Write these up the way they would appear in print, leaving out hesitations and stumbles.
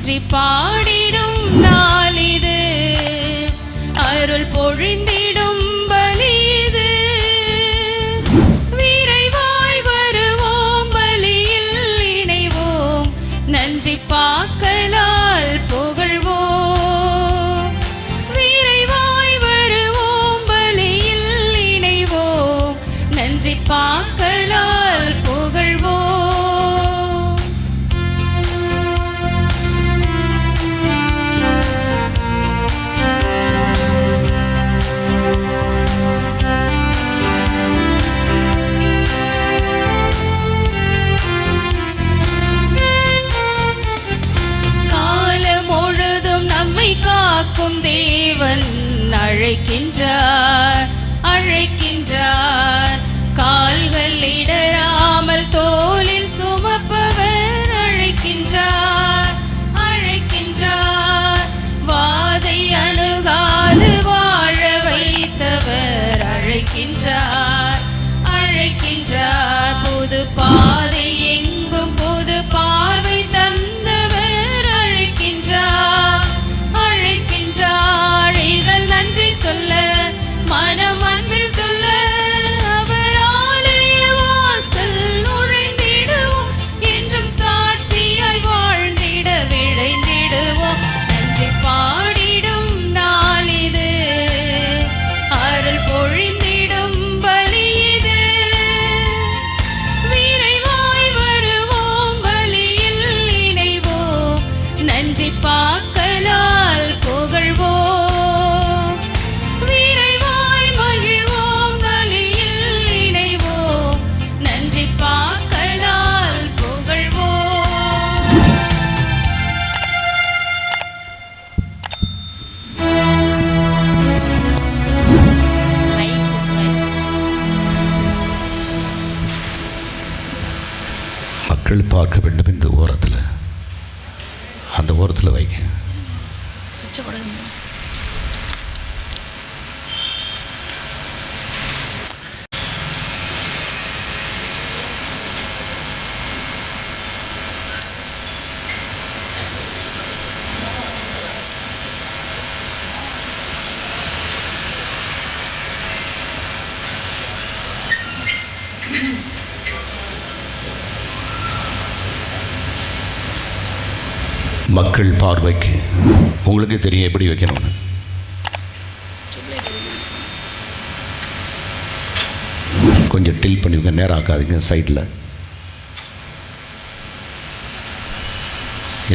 நன்றி பாடிடும் நாளிது, அருள் பொழிந்திடும் பலிது. விரைவாய் வருவோம், பலியில் இணைவோம், நன்றி பாக்கலால் புகழ்வோம். விரைவாய் வருவோம், பலியில் இணைவோம், நன்றி பாக்கலால் புகழ்வோம். காக்கும் தேவன் அழைக்கின்றார், அழைக்கின்றார். கால்கள் இடராமல் தோளில் சுமப்பவர் அழைக்கின்றார், அழைக்கின்றார். வாதை அணுகாது வாழ வைத்தவர் அழைக்கின்றார், அழைக்கின்றார். புது பாதை எங்கும் புது பார்வை தந்தவர் அழைக்கின்றார், அழைக்கின்றார். இதழ் நன்றி சொல்ல மனம் அன்பில் துள்ள அவர் ஆலய வாசல் நுழைந்திடுவோம், என்றும் சாட்சியாய் வாழ்ந்திட விளைந்திடுவோம். நன்றி பாடிடும் நாளிது, அருள் பொழிந்திடும் பலியிது. விரைவாய் வருவோம், பலியில் இணைவோம், நன்றி பாக்கலால் புகழ்வோம். விரைவாய் மகிழ்வோம், பலியில் இணைவோம், நன்றி பாக்கலால் புகழ்வோம். மக்கள் பார்க்க வேண்டும். இந்த ஓரத்தில், அந்த ஓரத்தில் வைக்க. மக்கள் பார்வைக்கு உங்களுக்கு தெரியும் எப்படி வைக்கணும்னு. கொஞ்சம் டில் பண்ணி வைக்க, நேரம் ஆக்காதீங்க. சைடில்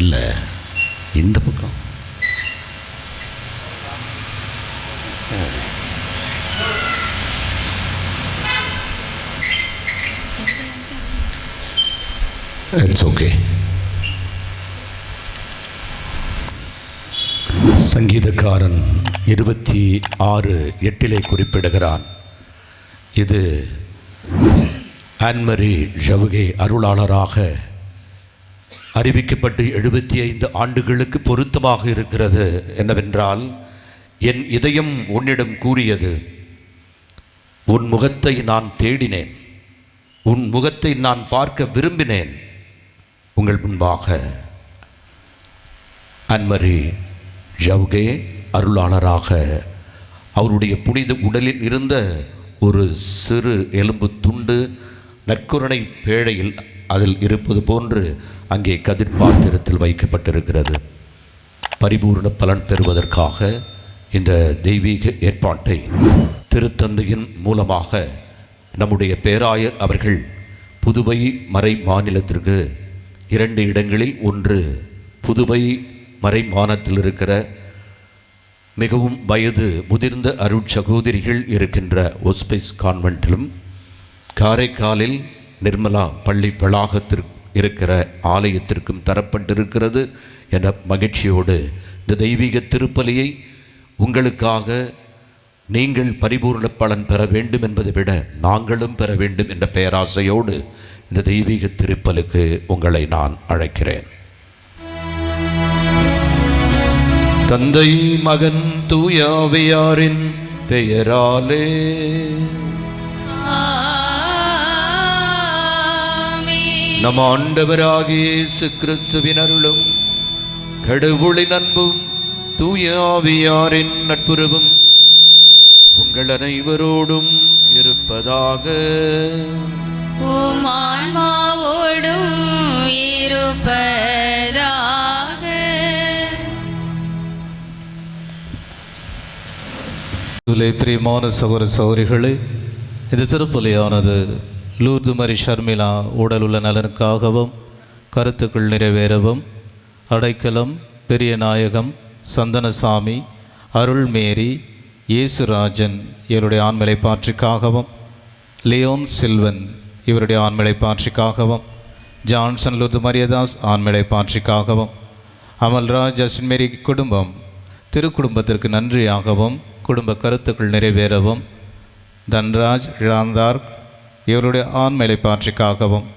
இல்லை, இந்த பக்கம். It's okay. சங்கீதக்காரன் 26:8 குறிப்பிடுகிறான், இது ஆன்மரி ஜவுகே அருளாளராக அறிவிக்கப்பட்டு 75 ஆண்டுகளுக்கு பொருத்தமாக இருக்கிறது. என்னவென்றால், என் இதயம் உன்னிடம் கூறியது, உன் முகத்தை நான் தேடினேன், உன் முகத்தை நான் பார்க்க விரும்பினேன். உங்கள் முன்பாக ஆன்மரி ஜவுகே அருளாளராக அவருடைய புனித உடலில் இருந்த ஒரு சிறு எலும்பு துண்டு நற்கருணை பேழையில் அதில் இருப்பது போன்று அங்கே கதிர் பாத்திரத்தில் வைக்கப்பட்டிருக்கிறது. பரிபூர்ண பலன் பெறுவதற்காக இந்த தெய்வீக ஏற்பாட்டை திருத்தந்தையின் மூலமாக நம்முடைய பேராயர் அவர்கள் புதுவை மறை மாநிலத்திற்கு 2 இடங்களில், ஒன்று புதுவை மறை மாநிலத்தில் இருக்கிற மிகவும் வயது முதிர்ந்த அருட்சகோதரிகள் இருக்கின்ற ஒஸ்பைஸ் கான்வென்ட்டிலும், காரைக்காலில் நிர்மலா பள்ளி வளாகத்திற்கு இருக்கிற ஆலயத்திற்கும் தரப்பட்டிருக்கிறது என மகிழ்ச்சியோடு இந்த தெய்வீக திருப்பலியை உங்களுக்காக நீங்கள் பரிபூர்ண பலன் பெற வேண்டும் என்பதை விட நாங்களும் பெற வேண்டும் என்ற பேராசையோடு இந்த தெய்வீக திருப்பலுக்கு உங்களை நான் அழைக்கிறேன். தந்தை மகன் தூய ஆவியாரின் பெயராலே ஆமென். நம் ஆண்டவராகிய இயேசு கிறிஸ்துவின் அருளும் கடவுளின் அன்பும் தூய ஆவியாரின் நட்புறவும் உங்கள் அனைவரோடும் இருப்பதாக. உம் ஆன்மாவோடும் இருப்பதாக. பிரியமான சகோதர சகோதரிகளே, இந்த திருப்பலியானது லூர்து மரி ஷர்மிளா உடல் உள்ள நலனுக்காகவும் கருத்துக்கள் நிறைவேறவும் அடைக்கலம் பெரிய நாயகம் சந்தனசாமி அருள்மேரி இயேசுராஜன் இவருடைய ஆண்மலை பாற்றிக்காகவும் லியோன் சில்வன் இவருடைய ஆண்மலை பாற்றிக்காகவும் ஜான்சன் லூர்து மரியதாஸ் ஆண்மலை பாற்றிக்காகவும் அமல்ராஜ் அஸ்மேரி குடும்பம் திருக்குடும்பத்திற்கு நன்றியாகவும் குடும்ப கருத்துக்கள் நிறைவேறவும் தன்ராஜ் இழந்தார் இவருடைய ஆண்மலை பாற்றிக்காகவும்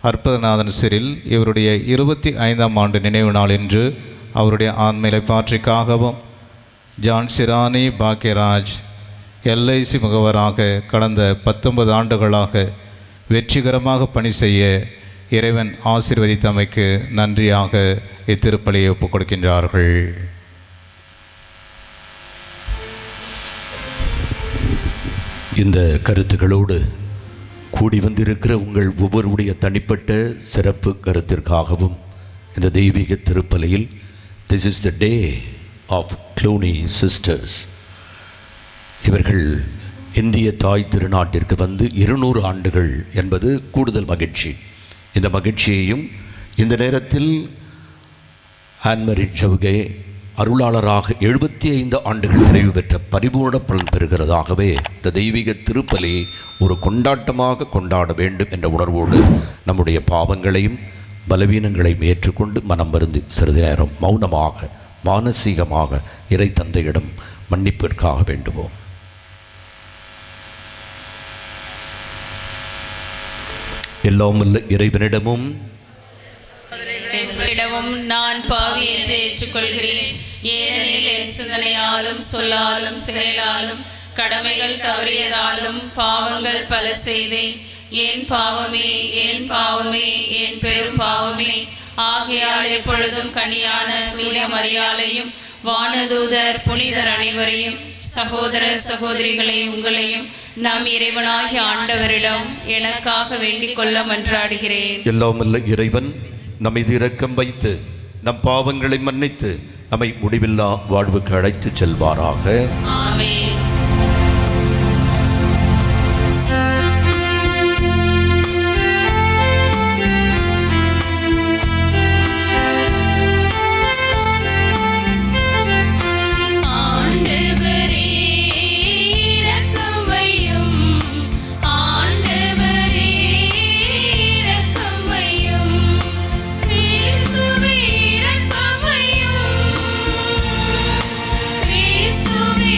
அற்புதநாதன் சிறில் இவருடைய 25ஆம் ஆண்டு நினைவு நாள் இன்று அவருடைய ஆண்மலை பாற்றிக்காகவும் ஜான் சிரானி பாக்யராஜ் எல்ஐசி முகவராக கடந்த 19 ஆண்டுகளாக வெற்றிகரமாக பணி செய்ய இறைவன் ஆசீர்வதித்தமைக்கு நன்றியாக இத்திருப்பலியை ஒப்புக் கொடுக்கின்றார்கள். இந்த கருத்துக்களோடு கூடி வந்திருக்கிற உங்கள் ஒவ்வொருடைய தனிப்பட்ட சிறப்பு கருத்திற்காகவும் இந்த தெய்வீக திருப்பலியில் this is the day of Cluny sisters. இவர்கள் இந்திய தாய் திருநாட்டிற்கு வந்து 200 ஆண்டுகள் என்பது கூடுதல் மகிழ்ச்சி. இந்த மகிழ்ச்சியையும் இந்த நேரத்தில் ஆன்மரி ஜவுகே அருளாளராக 75 ஆண்டுகள் நிறைவு பெற்ற பரிபூர்ண பலன் பெறுகிறதாகவே இந்த தெய்வீக திருப்பலியை ஒரு கொண்டாட்டமாக கொண்டாட வேண்டும் என்ற உணர்வோடு நம்முடைய பாவங்களையும் பலவீனங்களையும் ஏற்றுக்கொண்டு மனம் வருந்தி சிறிது நேரம் மௌனமாக மானசீகமாக இறை தந்தையிடம் மன்னிப்பிற்காக வேண்டுவோம். எல்லாம் வல்ல இறைவனிடமும் உங்களிடமும் நான் பாவி என்று ஏற்றுக்கொள்கிறேன். ஏனெனில் என் சிந்தனையாலும் சொல்லாலும் செயலாலும் கடமைகள் தவறியதாலும் பாவங்கள் பல செய்தேன். என் பாவமே என் பாவமே என் பெரும் பாவமே. ஆகையால் எப்பொழுதும் கனியான தூய மரியாளையும் வானதூதர் புனிதர் அனைவரையும் சகோதர சகோதரிகளை உங்களையும் நம் இறைவனாகிய ஆண்டவரிடம் எனக்காக வேண்டிக் கொள்ள மன்றாடுகிறேன். எல்லாம் வல்ல இறைவன் நம்மை இரக்கம் வைத்து நம் பாவங்களை மன்னித்து நம்மை முடிவில்லா வாழ்வுக்கு அழைத்து செல்வாராக. ஆமென். Please do me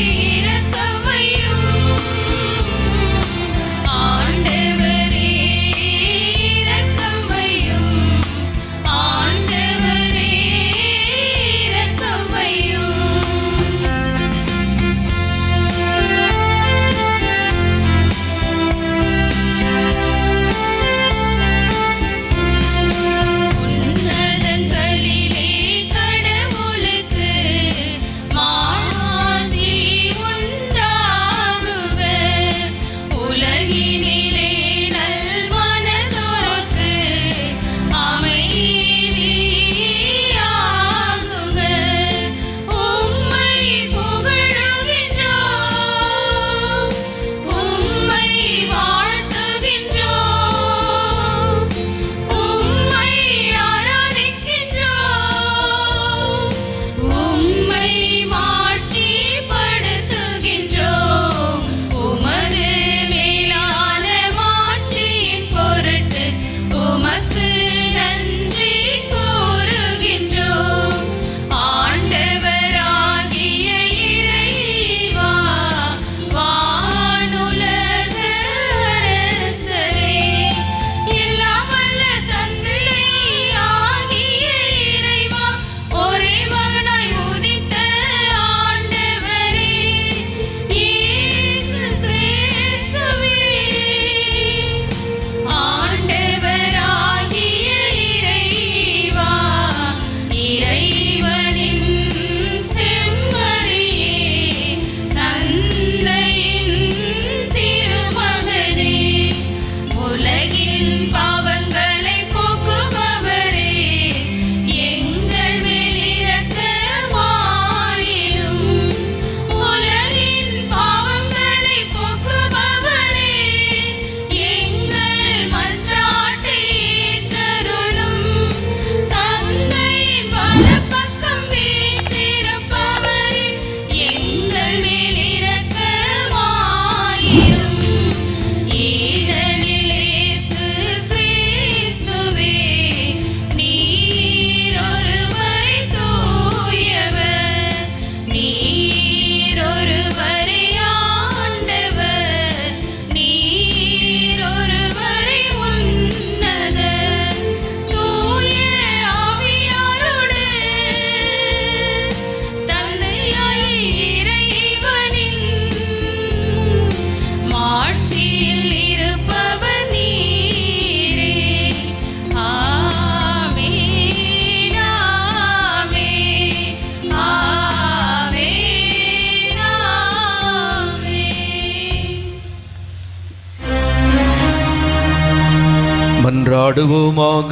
மன்றாடுவோமாக.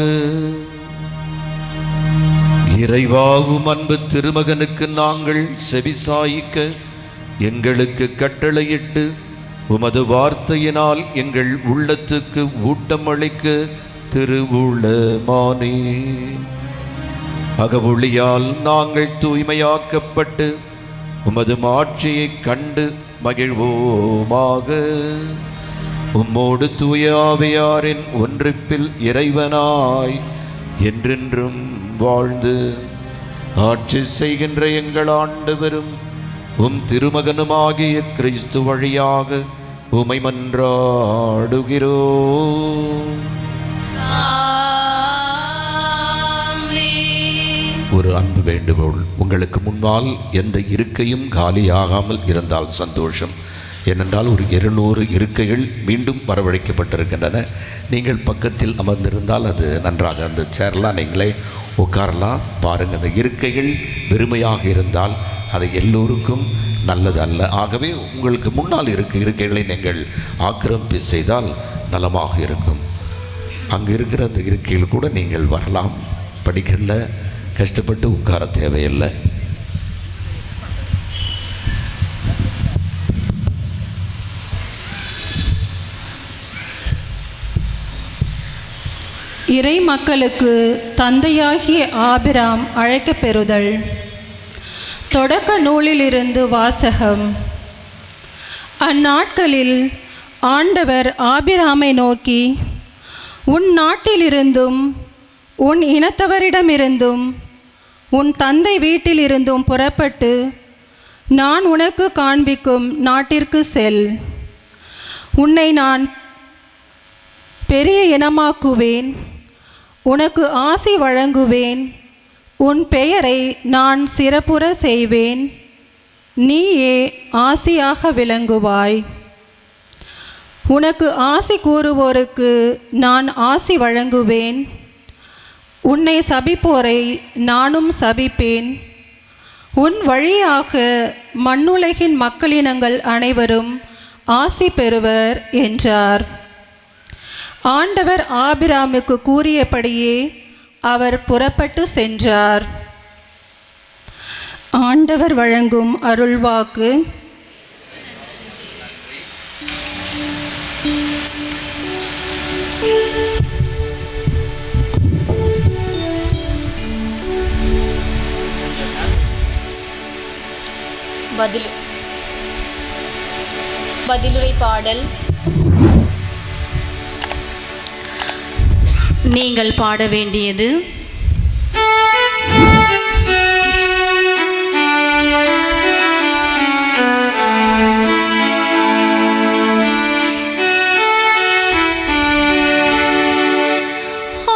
இறைவாவும் அன்பு திருமகனுக்கு நாங்கள் செவிசாய்க்க எங்களுக்கு கட்டளையிட்டு உமது வார்த்தையினால் எங்கள் உள்ளத்துக்கு ஊட்டம் அளிக்க திருவுளமானே. அகவொளியால் நாங்கள் தூய்மையாக்கப்பட்டு உமது மாட்சியை கண்டு மகிழ்வோமாக. உம்மோடு தூய ஆவியாரின் ஒன்றிப்பில் இறைவனாய் என்றென்றும் வாழ்ந்து ஆட்சி செய்கின்ற எங்கள் ஆண்டவரும் உம் திருமகனுமாகிய கிறிஸ்து வழியாக உமை மன்றாடுகிறோம். ஒரு அன்பு வேண்டுகோள். உங்களுக்கு முன்னால் எந்த இருக்கையும் காலியாகாமல் இருந்தால் சந்தோஷம். ஏனென்றால் ஒரு 200 இருக்கைகள் மீண்டும் வரவழைக்கப்பட்டிருக்கின்றன. நீங்கள் பக்கத்தில் அமர்ந்திருந்தால் அது நன்றாக, அந்த சேர்லாம் நீங்களே உட்காரலாம். பாருங்கள், அந்த இருக்கைகள் வெறுமையாக இருந்தால் அது எல்லோருக்கும் நல்லது அல்ல. ஆகவே உங்களுக்கு முன்னால் இருக்கைகளை நீங்கள் ஆக்கிரமிப்பு செய்தால் நலமாக இருக்கும். அங்கே இருக்கிற அந்த இருக்கையில் கூட நீங்கள் வரலாம். படிக்கல கஷ்டப்பட்டு உட்கார தேவையில்லை. இறை மக்களுக்கு தந்தையாகிய ஆபிராம் அழைக்கப் பெறுதல். தொடக்க நூலிலிருந்து வாசகம். அந்நாட்களில் ஆண்டவர் ஆபிராமை நோக்கி, உன் நாட்டிலிருந்தும் உன் இனத்தவரிடமிருந்தும் உன் தந்தை வீட்டிலிருந்தும் புறப்பட்டு நான் உனக்கு காண்பிக்கும் நாட்டிற்கு செல். உன்னை நான் பெரிய இனமாக்குவேன், உனக்கு ஆசி வழங்குவேன், உன் பெயரை நான் சிறப்புற செய்வேன், நீயே ஆசியாக விளங்குவாய். உனக்கு ஆசி கூறுவோருக்கு நான் ஆசி வழங்குவேன், உன்னை சபிப்போரை நானும் சபிப்பேன். உன் வழியாக மண்ணுலகின் மக்களினங்கள் அனைவரும் ஆசி பெறுவர் என்றார். ஆண்டவர் ஆபிராமுக்கு கூறியபடியே அவர் புறப்பட்டு சென்றார். ஆண்டவர் வழங்கும் அருள்வாக்கு. பதிலுரை பாடல். நீங்கள் பாட வேண்டியது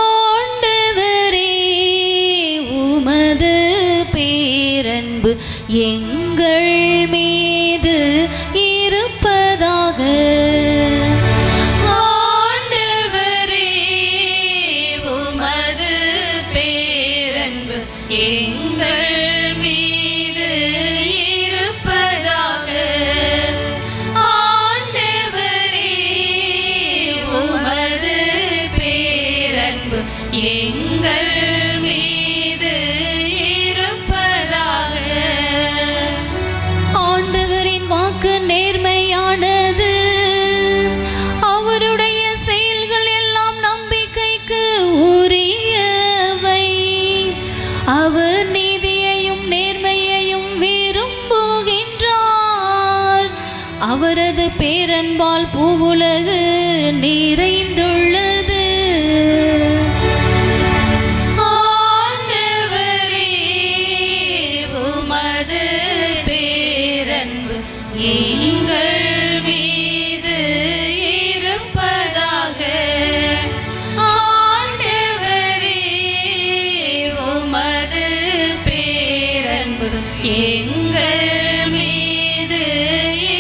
ஆண்டவரே உமது பேரன்பு எங்கள் மீது இருப்பதாக. எங்கள் மீது இருப்பதாக. ஆண்டவரே உமது பேரன்பு எங்கள் மீது இருப்பதாக. ஆண்டவரின் வாக்கு நேர்மையானது, அவருடைய செயல்கள் எல்லாம் நம்பிக்கைக்கு உரியவை. அவர் நீதியையும் நேர்மையையும் விரும்புகின்றார். அவரது பேரன்பால் பூவுலகு நிறைந்துள்ளது. ஆண்டவரே உமது பேரன்பு எங்கள் மீது இருப்பதாக. எங்கள் மீது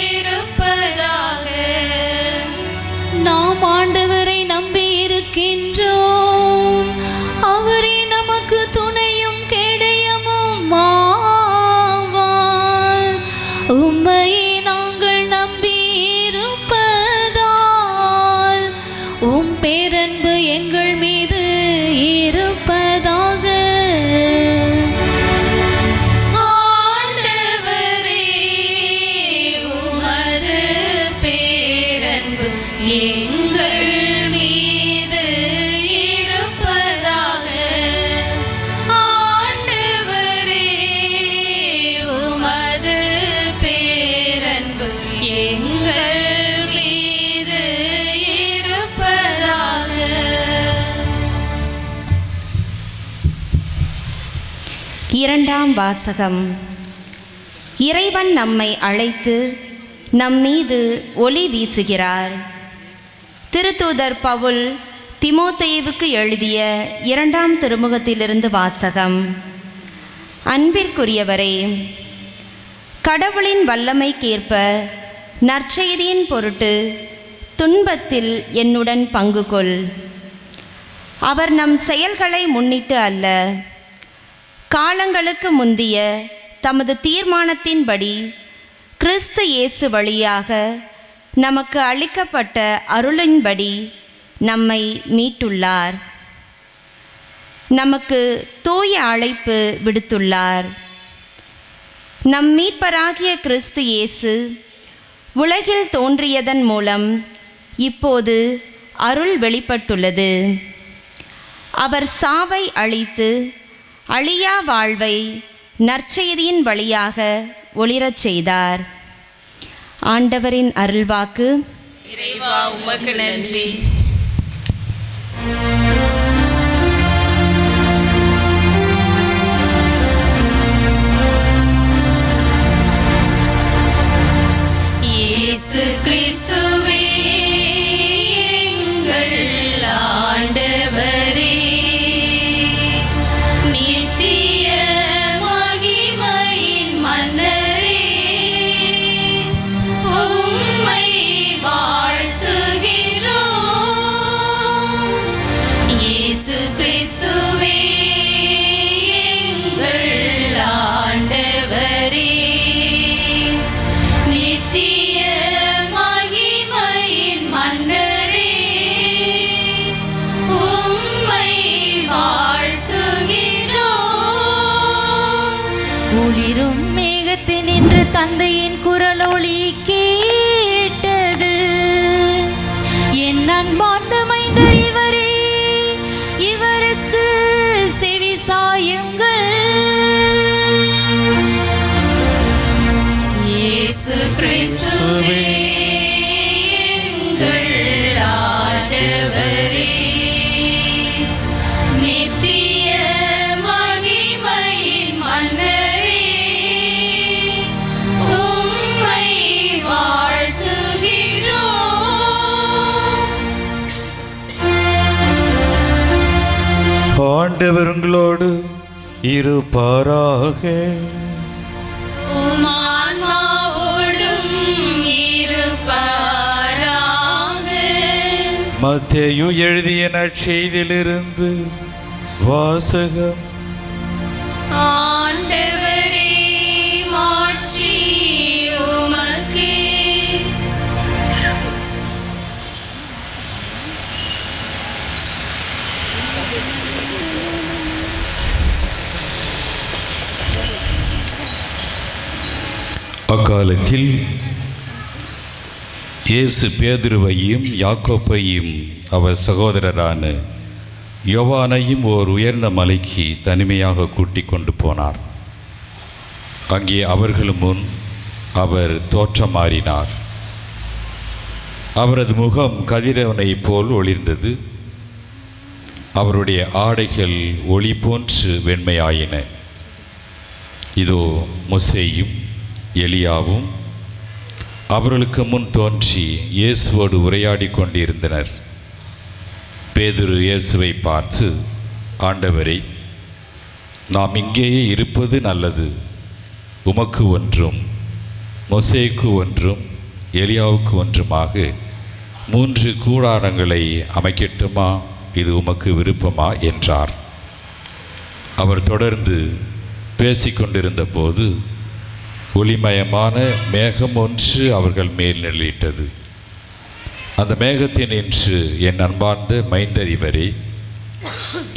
இருப்பதாக. நாம் ஆண்டவர் உம் பேரன்பு எங்கள் மீது இருப்பதாக. ஆண்டவரே, உமது பேரன்பு எங்கள் மீது இருப்பதாக. ஆண்டவரே, உமது பேரன்பு எங்கள் மீது இருப்பதாக. இரண்டாம் வாசகம். இறைவன் நம்மை அழைத்து நம்மீது ஒளி வீசுகிறார். திருத்தூதர் பவுல் திமோத்தேயுவுக்கு எழுதிய 2ஆம் திருமுகத்திலிருந்து வாசகம். அன்பிற்குரியவரே, கடவுளின் வல்லமைக்கேற்ப நற்செய்தியின் பொருட்டு துன்பத்தில் என்னுடன் பங்கு கொள். அவர் நம் செயல்களை முன்னிட்டு அல்ல, காலங்களுக்கு முந்திய தமது தீர்மானத்தின்படி கிறிஸ்து இயேசு வழியாக நமக்கு அளிக்கப்பட்ட அருளின்படி நம்மை மீட்டுள்ளார். நமக்கு தூய அழைப்பு விடுத்துள்ளார். நம் மீட்பராகிய கிறிஸ்து இயேசு உலகில் தோன்றியதன் மூலம் இப்போது அருள் வெளிப்பட்டுள்ளது. அவர் சாவை அழித்து அழியா வாழ்வை நற்செய்தியின் வழியாக ஒளிரச் செய்தார். ஆண்டவரின் அருள்வாக்கு. இறைவா, உமக்கு நன்றி. இயேசு கிறிஸ்துவே, எங்கள் ஆண்டவரே, நித்திய மகிமையின் மன்னரே, உம்மை வாழ்த்துகின்றோம். இயேசு கிறிஸ்துவே, எங்கள் ஆண்டவரே, நித்திய மகிமையின் மன்னரே, உம்மை வாழ்த்துகின்றோம். ஒளிரும் மேகத்தினின்று தந்தையின் குரலொலி கேட்டது. என் அன்பார்ந்த மைந்தர் இவரே, இவருக்கு செவி சாயுங்கள். இயேசு கிறிஸ்துவே, எங்கள் ஆண்டவரே, நித்திய மகிமையின் மன்னரே, உம்மை வாழ்த்துகின்றோம். ஆண்டவர் உங்களோடு இருப்பாராக. உம்மான்மாவோடும் இருப்பாராக. மத்தேயு எழுதிய நற்செய்தியிலிருந்து வாசகம். ஆண்டவரே, மாட்சி உமக்கே. அக்காலத்தில் இயேசு பேதுருவையும் யாக்கோப்பையும் அவர் சகோதரரான யோவானையும் ஓர் உயர்ந்த மலைக்கு தனிமையாக கூட்டிக் கொண்டு போனார். அங்கே அவர்கள் முன் அவர் தோற்றம் மாறினார். அவரது முகம் கதிரவனைப் போல் ஒளிர்ந்தது. அவருடைய ஆடைகள் ஒளி போன்று வெண்மையாயின. இதோ மோசேயும் எலியாவும் அவர்களுக்கு முன் தோன்றி இயேசுவோடு உரையாடி கொண்டிருந்தனர். பேதுரு இயேசுவை பார்த்து, ஆண்டவரே, நாம் இங்கேயே இருப்பது நல்லது. உமக்கு ஒன்றும் மோசேக்கு ஒன்றும் எலியாவுக்கு ஒன்றுமாக 3 கூடாரங்களை அமைக்கட்டுமா? இது உமக்கு விருப்பமா என்றார். அவர் தொடர்ந்து பேசிக்கொண்டிருந்த போது ஒளிமயமான மேகம் ஒன்று அவர்கள் மேல் நிழலிட்டது. அந்த மேகத்தில் நின்று என் அன்பார்ந்த மைந்தர் இவரே,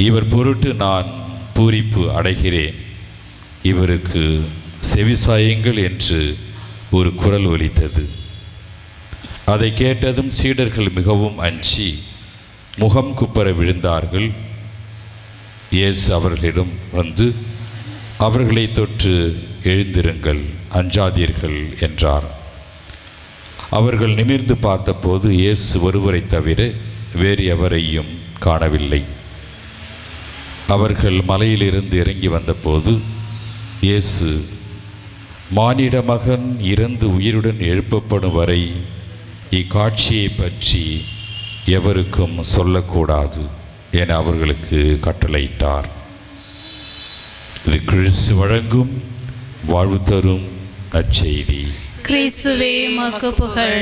இவர் பொருட்டு நான் பூரிப்பு அடைகிறேன், இவருக்கு செவிசாயுங்கள் என்று ஒரு குரல் ஒலித்தது. அதை கேட்டதும் சீடர்கள் மிகவும் அஞ்சி முகம் குப்பர விழுந்தார்கள். இயேசு அவர்களிடம் வந்து அவர்களை தொட்டு எழுந்திருங்கள், அஞ்சாதீர்கள் என்றார். அவர்கள் நிமிர்ந்து பார்த்தபோது இயேசு ஒருவரை தவிர வேறு எவரையும் காணவில்லை. அவர்கள் மலையிலிருந்து இறங்கி வந்தபோது இயேசு, மானிட மகன் இறந்து உயிருடன் எழுப்பப்படும் வரை இக்காட்சியை பற்றி எவருக்கும் சொல்லக்கூடாது என அவர்களுக்கு கட்டளையிட்டார். இது கிறிஸ்து வழங்கும் வாழ்வு தரும் நற்செய்தி. கிறிஸ்துவே உமக்கு புகழ்.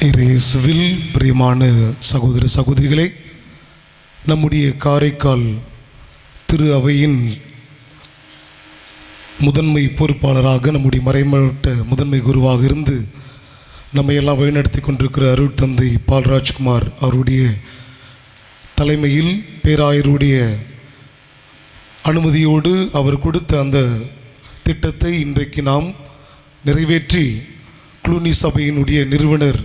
இயேசுவில் பிரியமான சகோதர சகோதரிகளே, நம்முடைய காரைக்கால் திரு அவையின் முதன்மை பொறுப்பாளராக, நம்முடைய மறைமாவட்ட முதன்மை குருவாக இருந்து நம்மை எல்லாம் வழிநடத்தி கொண்டிருக்கிற அருள் தந்தை பால்ராஜ்குமார் அவருடைய தலைமையில் பேராயருடைய அனுமதியோடு அவர் கொடுத்த அந்த திட்டத்தை இன்றைக்கு நாம் நிறைவேற்றி க்ளூனி சபையினுடைய நிறுவனர்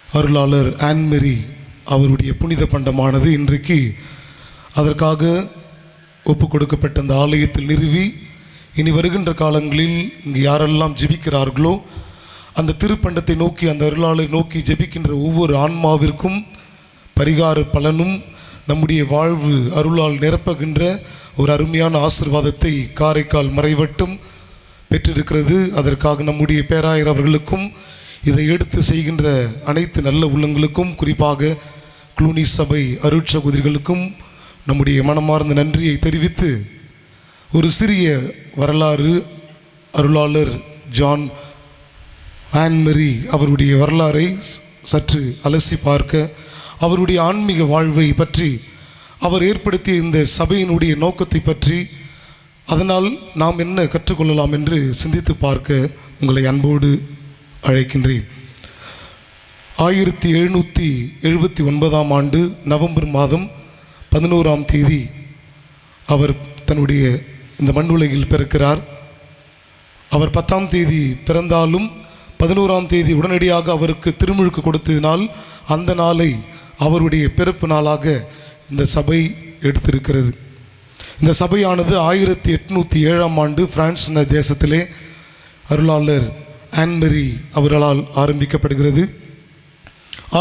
அருளாளர் ஆன்மேரி அவருடைய புனித பண்டமானது இன்றைக்கு அதற்காக ஒப்பு கொடுக்கப்பட்ட அந்த ஆலயத்தில் நிறுவி, இனி வருகின்ற காலங்களில் இங்கு யாரெல்லாம் ஜெபிக்கிறார்களோ அந்த திருப்பண்டத்தை நோக்கி, அந்த அருளாளரை நோக்கி ஜெபிக்கின்ற ஒவ்வொரு ஆன்மாவிற்கும் பரிகார பலனும் நம்முடைய வாழ்வு அருளால் நிரப்புகின்ற ஒரு அருமையான ஆசீர்வாதத்தை காரைக்கால் மறைவட்டம் பெற்றிருக்கிறது. அதற்காக நம்முடைய பேராயர் அவர்களுக்கும் இதை எடுத்து செய்கின்ற அனைத்து நல்ல உள்ளங்களுக்கும், குறிப்பாக க்ளூனி சபை அருட்சகோதரிகளுக்கும் நம்முடைய மனமார்ந்த நன்றியை தெரிவித்து, ஒரு சிறிய வரலாறு அருளாளர் ஜான் ஆன்மேரி அவருடைய வரலாறை சற்று அலசி பார்க்க, அவருடைய ஆன்மீக வாழ்வை பற்றி, அவர் ஏற்படுத்திய இந்த சபையினுடைய நோக்கத்தை பற்றி, அதனால் நாம் என்ன கற்றுக்கொள்ளலாம் என்று சிந்தித்து பார்க்க உங்களை அன்போடு அழைக்கின்றேன். 1779 ஆண்டு நவம்பர் மாதம் 11ஆம் தேதி அவர் தன்னுடைய இந்த மண்ணுலகில் பிறக்கிறார். அவர் 10ஆம் தேதி பிறந்தாலும் 11ஆம் தேதி உடனடியாக அவருக்கு திருமுழுக்கு கொடுத்ததினால் அந்த நாளை அவருடைய பிறப்பு நாளாக இந்த சபை எடுத்திருக்கிறது. இந்த சபையானது 1807ஆம் ஆண்டு பிரான்ஸ் தேசத்திலே அருளாளர் ஆன்மேரி அவர்களால் ஆரம்பிக்கப்படுகிறது.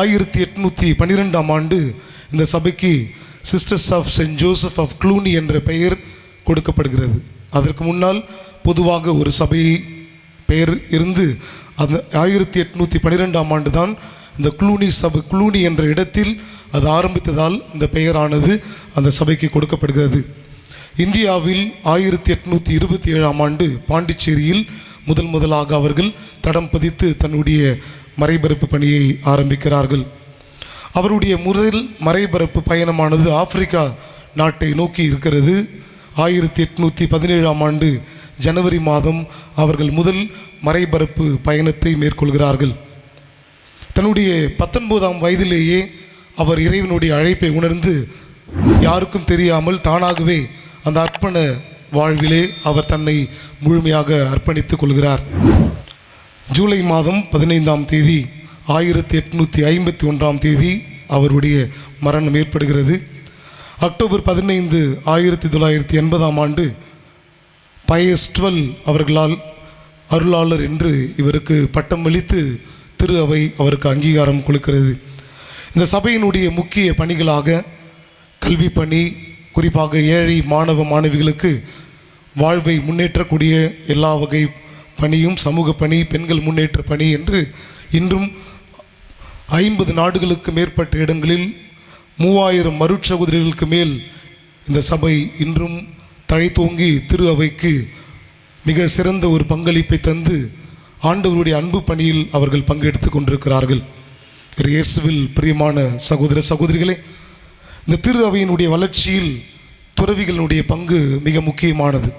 1812ஆம் ஆண்டு இந்த சபைக்கு Sisters of Saint Joseph of Cluny என்ற பெயர் கொடுக்கப்படுகிறது. அதற்கு முன்னால் பொதுவாக ஒரு சபை பெயர் இருந்து அந்த 1812ஆம் ஆண்டு தான் இந்த க்ளூனி சபை, க்ளூனி என்ற இடத்தில் அது ஆரம்பித்ததால் இந்த பெயரானது அந்த சபைக்கு கொடுக்கப்படுகிறது. இந்தியாவில் 1827ஆம் ஆண்டு பாண்டிச்சேரியில் முதலாக அவர்கள் தடம் பதித்து தன்னுடைய மறைபரப்பு பணியை ஆரம்பிக்கிறார்கள். அவருடைய முதல் மறைபரப்பு பயணமானது ஆப்பிரிக்கா நாட்டை நோக்கி இருக்கிறது. 1817ஆம் ஆண்டு ஜனவரி மாதம் அவர்கள் முதல் மறைபரப்பு பயணத்தை மேற்கொள்கிறார்கள். தன்னுடைய 19ஆம் வயதிலேயே அவர் இறைவனுடைய அழைப்பை உணர்ந்து யாருக்கும் தெரியாமல் தானாகவே அந்த அர்ப்பண வாழ்விலே அவர் தன்னை முழுமையாக அர்ப்பணித்துக் கொள்கிறார். ஜூலை மாதம் 15ஆம் தேதி 1851ஆம் தேதி அவருடைய மரணம் ஏற்படுகிறது. அக்டோபர் 15 1980ஆம் ஆண்டு பயஸ் 12 அவர்களால் அருளாளர் என்று இவருக்கு பட்டம் அளித்து திரு அவை அவருக்கு அங்கீகாரம் கொடுக்கிறது. இந்த சபையினுடைய முக்கிய பணிகளாக கல்வி பணி, குறிப்பாக ஏழை மாணவ மாணவிகளுக்கு வாழ்வை முன்னேற்றக்கூடிய எல்லா வகை பணியும், சமூக பணி, பெண்கள் முன்னேற்ற பணி என்று இன்றும் 50 நாடுகளுக்கு மேற்பட்ட இடங்களில் 3000 மருட்சகோதரிகளுக்கு மேல் இந்த சபை இன்றும் தழைத்தோங்கி திரு அவைக்கு மிக சிறந்த ஒரு பங்களிப்பை தந்து ஆண்டவருடைய அன்பு பணியில் அவர்கள் பங்கெடுத்து கொண்டிருக்கிறார்கள். இயேசுவில் பிரியமான சகோதர சகோதரிகளே, இந்த திரு அவையினுடைய வளர்ச்சியில் துறவிகளினுடைய பங்கு மிக முக்கியமானது.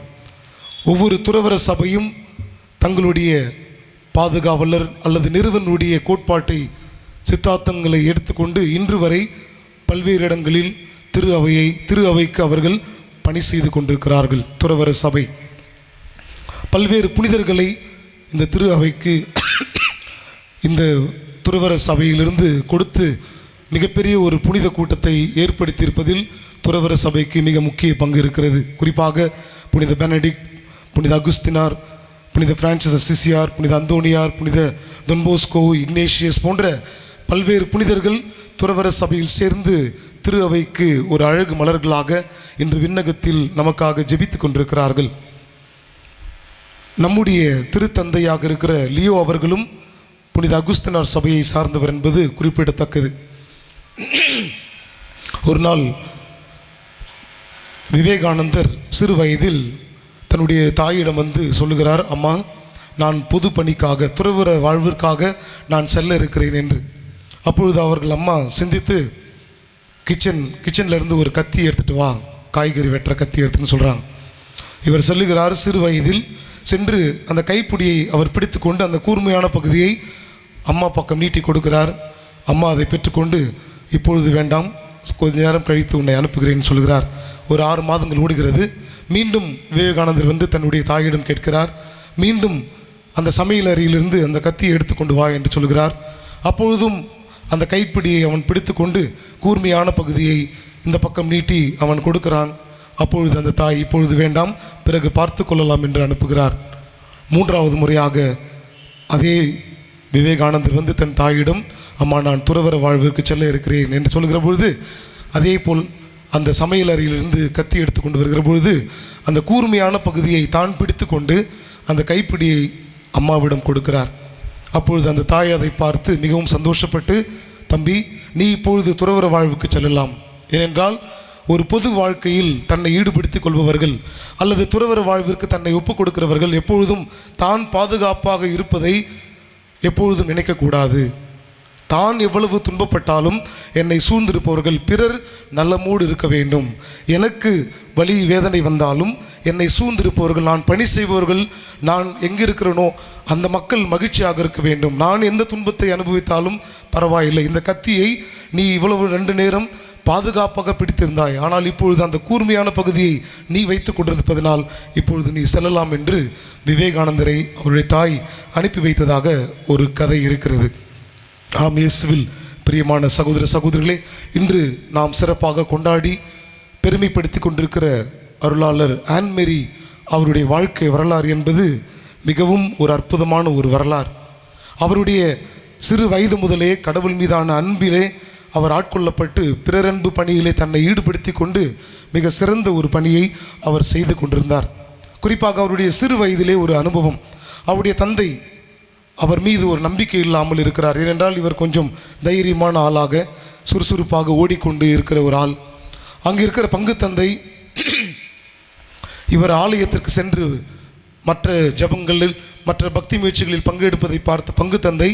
ஒவ்வொரு துறவர சபையும் தங்களுடைய பாதுகாவலர் அல்லது நிறுவனுடைய கோட்பாட்டை சித்தாந்தங்களை எடுத்துக்கொண்டு இன்று வரை பல்வேறு இடங்களில் திரு அவைக்கு அவர்கள் பணி செய்து கொண்டிருக்கிறார்கள். துறவர சபை பல்வேறு புனிதர்களை இந்த திரு அவைக்கு இந்த துறவர சபையிலிருந்து கொடுத்து மிகப்பெரிய ஒரு புனித கூட்டத்தை ஏற்படுத்தியிருப்பதில் துறவர சபைக்கு மிக முக்கிய பங்கு இருக்கிறது. குறிப்பாக புனித பெனடிக்ட், புனித அகுஸ்தினார், புனித பிரான்சிஸ் அசிசியார், புனித அந்தோனியார், புனித தொன்போஸ்கோ, இக்னேஷியஸ் போன்ற பல்வேறு புனிதர்கள் துறவர சபையில் சேர்ந்து திரு அவைக்கு ஒரு அழகு மலர்களாக இன்று விண்ணகத்தில் நமக்காக ஜெபித்து கொண்டிருக்கிறார்கள். நம்முடைய திருத்தந்தையாக இருக்கிற லியோ அவர்களும் புனித அகுஸ்தினார் சபையை சார்ந்தவர் என்பது குறிப்பிடத்தக்கது. ஒரு நாள் விவேகானந்தர் சிறு வயதில் தன்னுடைய தாயிடம் வந்து சொல்லுகிறார், அம்மா, நான் பொது பணிக்காக துறவற வாழ்விற்காக நான் செல்ல இருக்கிறேன் என்று. அப்பொழுது அவர்கள் அம்மா சிந்தித்து கிச்சன்ல இருந்து ஒரு கத்தி எடுத்துட்டு வா, காய்கறி வெட்டுற கத்தி எடுத்துன்னு சொல்கிறாங்க. இவர் சொல்லுகிறார், சிறு வயதில் சென்று அந்த கைப்பிடியை அவர் பிடித்து கொண்டு அந்த கூர்மையான பகுதியை அம்மா பக்கம் நீட்டி கொடுக்கிறார். அம்மா அதை பெற்றுக்கொண்டு இப்பொழுது வேண்டாம், கொஞ்ச நேரம் கழித்து உன்னை அனுப்புகிறேன் சொல்கிறார். ஒரு 6 மாதங்கள் ஓடுகிறது. மீண்டும் விவேகானந்தர் வந்து தன்னுடைய தாயிடம் கேட்கிறார். மீண்டும் அந்த சமையல் அறையிலிருந்து அந்த கத்தியை எடுத்துக்கொண்டு வா என்று சொல்கிறார். அப்பொழுதும் அந்த கைப்பிடியை அவன் பிடித்து கொண்டு கூர்மையான பகுதியை இந்த பக்கம் நீட்டி அவன் கொடுக்கிறான். அப்பொழுது அந்த தாய் இப்பொழுது வேண்டாம், பிறகு பார்த்து கொள்ளலாம் என்று அனுப்புகிறார். 3வது முறையாக அதே விவேகானந்தர் வந்து தன் தாயிடம், அம்மா, நான் துறவற வாழ்விற்கு செல்ல இருக்கிறேன் என்று சொல்கிற பொழுது அதே போல் அந்த சமையல் அறையிலிருந்து கத்தி எடுத்துக்கொண்டு வருகிற பொழுது அந்த கூர்மையான பகுதியை தான் பிடித்து கொண்டு அந்த கைப்பிடியை அம்மாவிடம் கொடுக்கிறார். அப்பொழுது அந்த தாய் அதை பார்த்து மிகவும் சந்தோஷப்பட்டு, தம்பி, நீ இப்பொழுது துறவற வாழ்வுக்கு செல்லலாம். ஏனென்றால் ஒரு பொது வாழ்க்கையில் தன்னை ஈடுபடுத்திக் கொள்பவர்கள் அல்லது துறவற வாழ்விற்கு தன்னை ஒப்புக் கொடுக்கிறவர்கள் எப்பொழுதும் தான் பாதுகாப்பாக இருப்பதை எப்பொழுதும் நினைக்கக்கூடாது. தான் எவ்வளவு துன்பப்பட்டாலும் என்னை சூழ்ந்திருப்பவர்கள் பிறர் நலமோடு இருக்க வேண்டும். எனக்கு வலி வேதனை வந்தாலும் என்னை சூழ்ந்திருப்பவர்கள், நான் பணி செய்பவர்கள், நான் எங்கே இருக்கிறேனோ அந்த மக்கள் மகிழ்ச்சியாக இருக்க வேண்டும். நான் எந்த துன்பத்தை அனுபவித்தாலும் பரவாயில்லை. இந்த கத்தியை நீ இவ்வளவு 2 நேரம் பாதுகாப்பாக பிடித்திருந்தாய், ஆனால் இப்பொழுது அந்த கூர்மையான பகுதியை நீ வைத்து கொண்டிருப்பதனால் இப்பொழுது நீ செல்லலாம் என்று விவேகானந்தரை அவருடைய தாய் அனுப்பி வைத்ததாக ஒரு கதை இருக்கிறது. ஆம், இயேசுவில் பிரியமான சகோதர சகோதரிகளே, இன்று நாம் சிறப்பாக கொண்டாடி பெருமைப்படுத்தி கொண்டிருக்கிற அருளாளர் ஆன்மேரி அவருடைய வாழ்க்கை வரலாறு என்பது மிகவும் ஒரு அற்புதமான ஒரு வரலாறு. அவருடைய சிறு வயது முதலே கடவுள் மீதான அன்பிலே அவர் ஆட்கொள்ளப்பட்டு பிறரன்பு பணியிலே தன்னை ஈடுபடுத்தி கொண்டு மிக சிறந்த ஒரு பணியை அவர் செய்து கொண்டிருந்தார். குறிப்பாக அவருடைய சிறு வயதிலே ஒரு அனுபவம். அவருடைய தந்தை அவர் மீது ஒரு நம்பிக்கை இல்லாமல் இருக்கிறார். ஏனென்றால் இவர் கொஞ்சம் தைரியமான ஆளாக சுறுசுறுப்பாக ஓடிக்கொண்டு இருக்கிற ஒரு ஆள். அங்கே இருக்கிற பங்கு தந்தை இவர் ஆலயத்திற்கு சென்று மற்ற ஜபங்களில் மற்ற பக்தி முயற்சிகளில் பங்கெடுப்பதை பார்த்த பங்கு தந்தை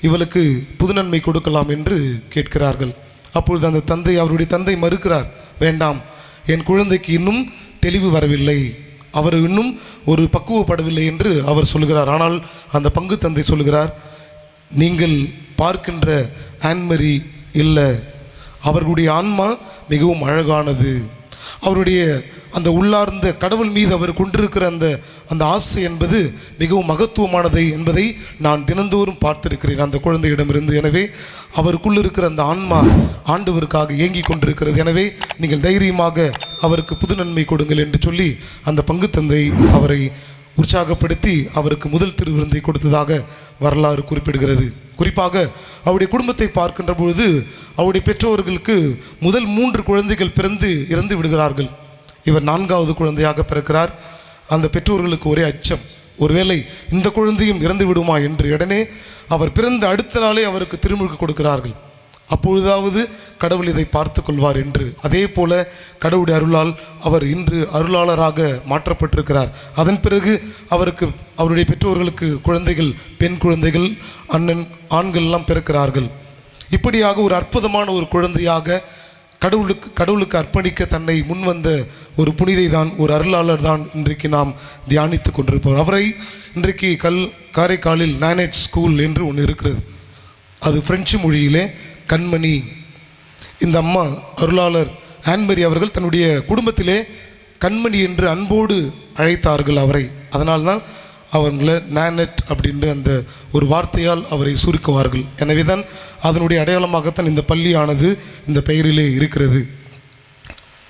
இவளுக்கு புதுநன்மை கொடுக்கலாம் என்று கேட்கிறார்கள். அப்பொழுது அந்த தந்தை, அவருடைய தந்தை மறுக்கிறார். வேண்டாம், என் குழந்தைக்கு இன்னும் தெளிவு வரவில்லை, அவர் இன்னும் ஒரு பக்குவப்படவில்லை என்று அவர் சொல்கிறார். ஆனால் அந்த பங்கு தந்தை சொல்கிறார், நீங்கள் பார்க்கின்ற ஆன்மரி இல்லை, அவர்களுடைய ஆன்மா மிகவும் அழகானது. அவருடைய அந்த உள்ளார்ந்த கடவுள் மீது அவர் கொண்டிருக்கிற அந்த ஆசை என்பது மிகவும் மகத்துவமானதை என்பதை நான் தினந்தோறும் பார்த்திருக்கிறேன் அந்த குழந்தையிடமிருந்து. எனவே அவருக்குள் இருக்கிற அந்த ஆன்மா ஆண்டவருக்காக ஏங்கி கொண்டிருக்கிறது. எனவே நீங்கள் தைரியமாக அவருக்கு புது நன்மை கொடுங்கள் என்று சொல்லி அந்த பங்கு தந்தை அவரை உற்சாகப்படுத்தி அவருக்கு முதல் திருவிருந்தை கொடுத்ததாக வரலாறு குறிப்பிடுகிறது. குறிப்பாக அவருடைய குடும்பத்தை பார்க்கின்ற பொழுது அவருடைய பெற்றோர்களுக்கு முதல் 3 குழந்தைகள் பிறந்து இறந்து விடுகிறார்கள். இவர் 4வது குழந்தையாக பிறக்கிறார். அந்த பெற்றோர்களுக்கு ஒரே அச்சம், ஒருவேளை இந்த குழந்தையும் இறந்து விடுமா என்று. உடனே அவர் பிறந்த அடுத்த நாளே அவருக்கு திருமுழுக்கு கொடுக்கிறார்கள். அப்பொழுதாவது கடவுள் இதை பார்த்து கொள்வார் என்று. அதே போல கடவுளுடைய அருளால் அவர் இன்று அருளாளராக மாற்றப்பட்டிருக்கிறார். அதன் பிறகு அவருடைய பெற்றோர்களுக்கு குழந்தைகள், பெண் குழந்தைகள், ஆண்கள் எல்லாம் பிறக்கிறார்கள். இப்படியாக ஒரு அற்புதமான ஒரு குழந்தையாக கடவுளுக்கு அர்ப்பணிக்க தன்னை முன்வந்த ஒரு புனிதை தான், ஒரு அருளாளர் தான் இன்றைக்கு நாம் தியானித்து கொண்டிருப்போம். அவரை இன்றைக்கு காரைக்காலில் நானெட் ஸ்கூல் என்று ஒன்று இருக்கிறது. அது பிரெஞ்சு மொழியிலே கண்மணி. இந்த அம்மா அருளாளர் ஆன்மரி அவர்கள் தன்னுடைய குடும்பத்திலே கண்மணி என்று அன்போடு அழைத்தார்கள் அவரை. அதனால்தான் அவங்கள நானெட் அப்படின்ற அந்த ஒரு வார்த்தையால் அவரை சுருக்குவார்கள். எனவே தான் அதனுடைய அடையாளமாகத்தான் இந்த பள்ளியானது இந்த பெயரிலே இருக்கிறது.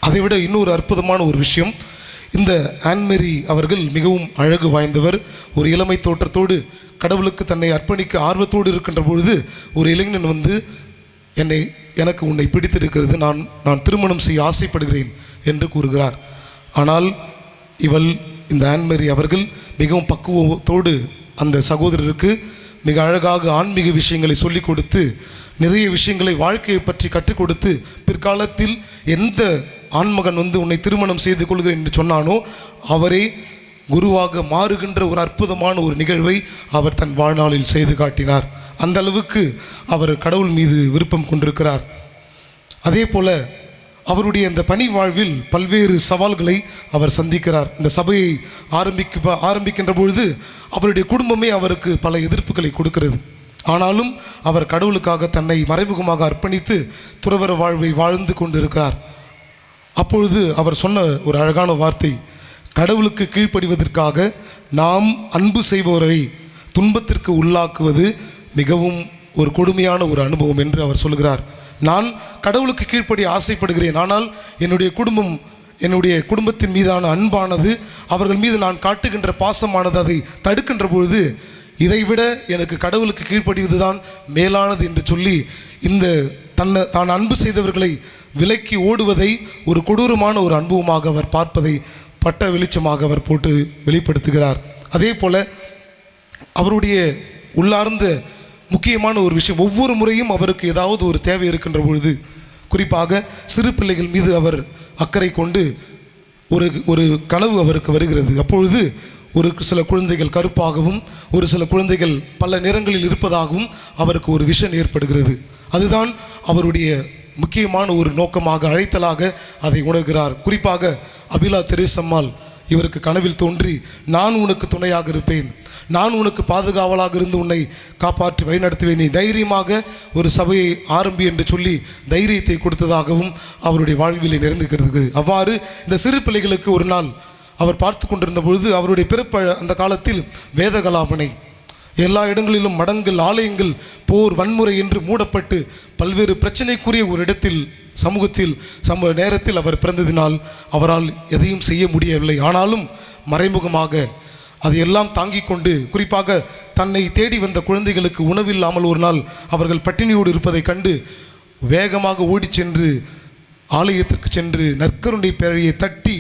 அதைவிட இன்னொரு அற்புதமான ஒரு விஷயம், இந்த ஆன்மரி அவர்கள் மிகவும் அழகு வாய்ந்தவர். ஒரு இளமை தோற்றத்தோடு கடவுளுக்கு தன்னை அர்ப்பணிக்க ஆர்வத்தோடு இருக்கின்ற பொழுது ஒரு இளைஞன் வந்து எனக்கு உன்னை பிடித்திருக்கிறது, நான் திருமணம் செய்ய ஆசைப்படுகிறேன் என்று கூறுகிறார். ஆனால் இந்த ஆன்மரி அவர்கள் மிகவும் பக்குவத்தோடு அந்த சகோதரருக்கு மிக அழகாக ஆன்மீக விஷயங்களை சொல்லிக் கொடுத்து, நிறைய விஷயங்களை வாழ்க்கையை பற்றி கற்றுக் கொடுத்து, பிற்காலத்தில் எந்த ஆண்மகன் வந்து உன்னை திருமணம் செய்து கொள்கிறேன் என்று சொன்னானோ அவரே குருவாக மாறுகின்ற ஒரு அற்புதமான ஒரு நிகழ்வை அவர் தன் வாழ்நாளில் செய்து காட்டினார். அந்த அளவுக்கு அவர் கடவுள் மீது விருப்பம் கொண்டிருக்கிறார். அதே போல அவருடைய இந்த பணி வாழ்வில் பல்வேறு சவால்களை அவர் சந்திக்கிறார். இந்த சபையை ஆரம்பிக்கின்ற பொழுது அவருடைய குடும்பமே அவருக்கு பல எதிர்ப்புகளை கொடுக்கிறது. ஆனாலும் அவர் கடவுளுக்காக தன்னை மறைமுகமாக அர்ப்பணித்து துறவற வாழ்வை வாழ்ந்து கொண்டிருக்கிறார். அப்பொழுது அவர் சொன்ன ஒரு அழகான வார்த்தை, கடவுளுக்கு கீழ்ப்படிவதற்காக நாம் அன்பு செய்பவரை துன்பத்திற்கு உள்ளாக்குவது மிகவும் ஒரு கொடுமையான ஒரு அனுபவம் என்று அவர் சொல்கிறார். நான் கடவுளுக்கு கீழ்ப்படி ஆசைப்படுகிறேன், ஆனால் என்னுடைய குடும்பத்தின் மீதான அன்பானது, அவர்கள் மீது நான் காட்டுகின்ற பாசமானது அதை தடுக்கின்ற பொழுது இதைவிட எனக்கு கடவுளுக்கு கீழ்ப்படிவது தான் மேலானது என்று சொல்லி தான் அன்பு செய்தவர்களை விலக்கி ஓடுவதை ஒரு கொடூரமான ஒரு அனுபவமாக அவர் பார்ப்பதை பட்ட வெளிச்சமாக அவர் போட்டு வெளிப்படுத்துகிறார். அதே போல அவருடைய உள்ளார்ந்த முக்கியமான ஒரு விஷயம், ஒவ்வொரு முறையும் அவருக்கு ஏதாவது ஒரு தேவை இருக்கின்ற பொழுது, குறிப்பாக சிறு பிள்ளைகள் மீது அவர் அக்கறை கொண்டு ஒரு கனவு அவருக்கு வருகிறது. அப்பொழுது ஒரு சில குழந்தைகள் கருப்பாகவும் ஒரு சில குழந்தைகள் பல நிறங்களில் இருப்பதாகவும் அவருக்கு ஒரு விஷன் ஏற்படுகிறது. அதுதான் அவருடைய முக்கியமான ஒரு நோக்கமாக, அழைத்தலாக அதை உணர்கிறார். குறிப்பாக அபிலா தெரேசம்மாள் இவருக்கு கனவில் தோன்றி, நான் உனக்கு துணையாக இருப்பேன், நான் உனக்கு பாதுகாவலாக இருந்து உன்னை காப்பாற்றி வழிநடத்துவேன், நீ தைரியமாக ஒரு சபையை ஆரம்பி என்று சொல்லி தைரியத்தை கொடுத்ததாகவும் அவருடைய வாழ்விலே நிறைந்திருக்கிறது. அவ்வாறு இந்த சிறு பிள்ளைகளுக்கு ஒரு நாள் அவர் பார்த்து கொண்டிருந்த பொழுது அவருடைய பிறப்பு அந்த காலத்தில் வேதகலாபனை, எல்லா இடங்களிலும் மடங்கள், ஆலயங்கள், போர், வன்முறை என்று மூடப்பட்டு பல்வேறு பிரச்சனைக்குரிய ஒரு இடத்தில் சமூகத்தில் நேரத்தில் அவர் பிறந்ததினால் அவரால் எதையும் செய்ய முடியவில்லை. ஆனாலும் மறைமுகமாக அதையெல்லாம் தாங்கிக் கொண்டு, குறிப்பாக தன்னை தேடி வந்த குழந்தைகளுக்கு உணவில்லாமல் ஒரு நாள் அவர்கள் பட்டினியோடு இருப்பதை கண்டு வேகமாக ஓடி சென்று ஆலயத்திற்கு சென்று நற்கருணை பேழையை தட்டி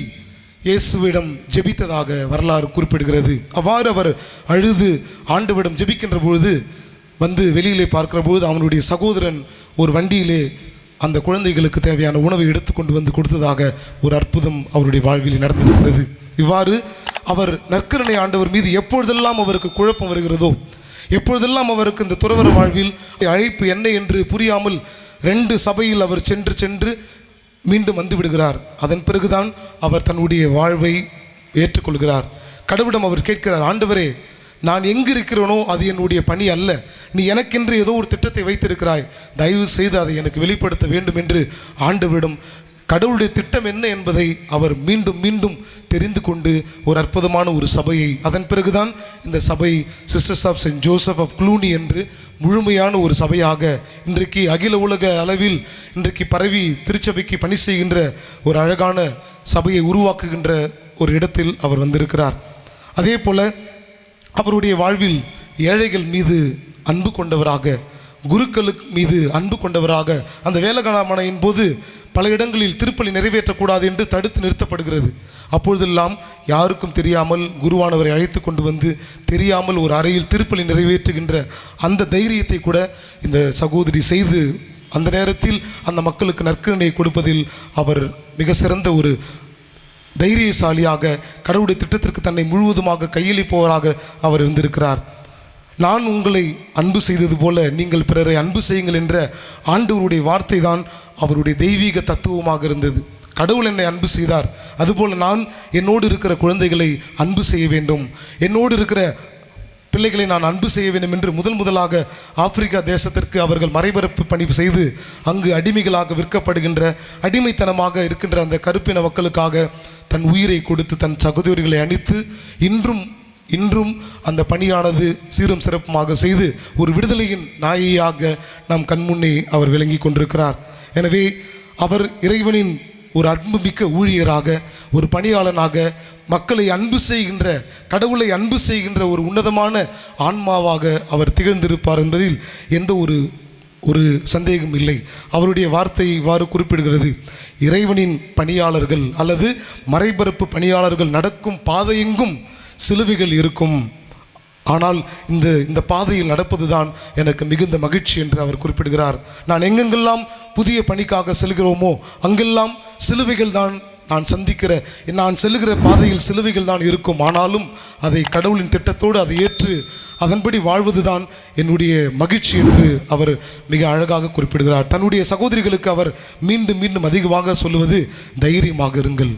இயேசுவிடம் ஜெபித்ததாக வரலாறு குறிப்பிடுகிறது. அவ்வாறு அவர் அழுது ஆண்டவரிடம் ஜெபிக்கின்ற பொழுது வந்து வெளியிலே பார்க்கிற பொழுது அவனுடைய சகோதரன் ஒரு வண்டியிலே அந்த குழந்தைகளுக்கு தேவையான உணவை எடுத்துக்கொண்டு வந்து கொடுத்ததாக ஒரு அற்புதம் அவருடைய வாழ்வில் நடந்திருக்கிறது. இவ்வாறு அவர் நற்கருணை ஆண்டவர் மீது எப்பொழுதெல்லாம் அவருக்கு குழப்பம் வருகிறதோ, எப்பொழுதெல்லாம் அவருக்கு இந்த துறவற வாழ்வில் அழைப்பு என்ன என்று புரியாமல் 2 சபையில் அவர் சென்று மீண்டும் வந்து விடுகிறார். அதன் பிறகுதான் அவர் தன்னுடைய வாழ்வை ஏற்றுக்கொள்கிறார். கடவுளிடம் அவர் கேட்கிறார், ஆண்டவரே, நான் எங்கு இருக்கிறேனோ அது என்னுடைய பணி அல்ல, நீ எனக்கென்று ஏதோ ஒரு திட்டத்தை வைத்திருக்கிறாய், தயவு செய்து அதை எனக்கு வெளிப்படுத்த வேண்டும் என்று ஆண்டவரிடம் கடவுளுடைய திட்டம் என்ன என்பதை அவர் மீண்டும் தெரிந்து கொண்டு ஒரு அற்புதமான ஒரு சபையை, அதன் பிறகுதான் இந்த சபை sisters of Saint Joseph of Cluny என்று முழுமையான ஒரு சபையாக இன்றைக்கு அகில உலக அளவில் இன்றைக்கு பரவி திருச்சபைக்கு பணி செய்கின்ற ஒரு அழகான சபையை உருவாக்குகின்ற ஒரு இடத்தில் அவர் வந்திருக்கிறார். அதே போல அவருடைய வாழ்வில் ஏழைகள் மீது அன்பு கொண்டவராக, குருக்களுக்கு மீது அன்பு கொண்டவராக, அந்த வேலகாமனையின் போது பல இடங்களில் திருப்பலி நிறைவேற்றக்கூடாது என்று தடுத்து நிறுத்தப்படுகிறது. அப்பொழுதெல்லாம் யாருக்கும் தெரியாமல் குருவானவரை அழைத்து கொண்டு வந்து தெரியாமல் ஒரு அறையில் திருப்பலி நிறைவேற்றுகின்ற அந்த தைரியத்தை கூட இந்த சகோதரி செய்து அந்த நேரத்தில் அந்த மக்களுக்கு நற்கருணை கொடுப்பதில் அவர் மிக சிறந்த ஒரு தைரியசாலியாக, கடவுளுடைய திட்டத்திற்கு தன்னை முழுவதுமாக கையளிப்பவராக அவர் இருந்திருக்கிறார். நான் உங்களை அன்பு செய்தது போல நீங்கள் பிறரை அன்பு செய்யுங்கள் என்ற ஆண்டவருடைய வார்த்தை தான் அவருடைய தெய்வீக தத்துவமாக இருந்தது. கடவுள் என்னை அன்பு செய்தார், அதுபோல் நான் என்னோடு இருக்கிற குழந்தைகளை அன்பு செய்ய வேண்டும், என்னோடு இருக்கிற பிள்ளைகளை நான் அன்பு செய்ய வேண்டும் என்று முதலாக ஆப்பிரிக்கா தேசத்திற்கு அவர்கள் மறைபரப்பு பணி செய்து அங்கு அடிமைகளாக விற்கப்படுகின்ற அடிமைத்தனமாக இருக்கின்ற அந்த கருப்பின மக்களுக்காக தன் உயிரை கொடுத்து தன் சகோதரிகளை அணித்து இன்றும் அந்த பணியானது சீரும் சிறப்புமாக செய்து ஒரு விடுதலையின் நாயையாக நம் கண்முன்னே அவர் விளங்கி கொண்டிருக்கிறார். எனவே அவர் இறைவனின் ஒரு அன்புமிக்க ஊழியராக, ஒரு பணியாளனாக, மக்களை அன்பு செய்கின்ற, கடவுளை அன்பு செய்கின்ற ஒரு உன்னதமான ஆன்மாவாக அவர் திகழ்ந்திருப்பார் என்பதில் எந்த ஒரு சந்தேகம் இல்லை. அவருடைய வார்த்தை இவ்வாறு குறிப்பிடுகிறது: இறைவனின் பணியாளர்கள் அல்லது மறைபரப்பு பணியாளர்கள் நடக்கும் பாதையெங்கும் சிலுவைகள் இருக்கும், ஆனால் இந்த பாதையில் நடப்பது தான் எனக்கு மிகுந்த மகிழ்ச்சி என்று அவர் குறிப்பிடுகிறார். நான் எங்கெங்கெல்லாம் புதிய பணிக்காக செல்கிறோமோ அங்கெல்லாம் சிலுவைகள் தான் நான் செல்லுகிற பாதையில் சிலுவைகள் தான் இருக்கும். ஆனாலும் அதை கடவுளின் திட்டத்தோடு அதை ஏற்று அதன்படி வாழ்வது தான் என்னுடைய மகிழ்ச்சி என்று அவர் மிக அழகாக குறிப்பிடுகிறார். தன்னுடைய சகோதரிகளுக்கு அவர் மீண்டும் மீண்டும் அதிகமாக சொல்லுவது, தைரியமாக இருங்கள்,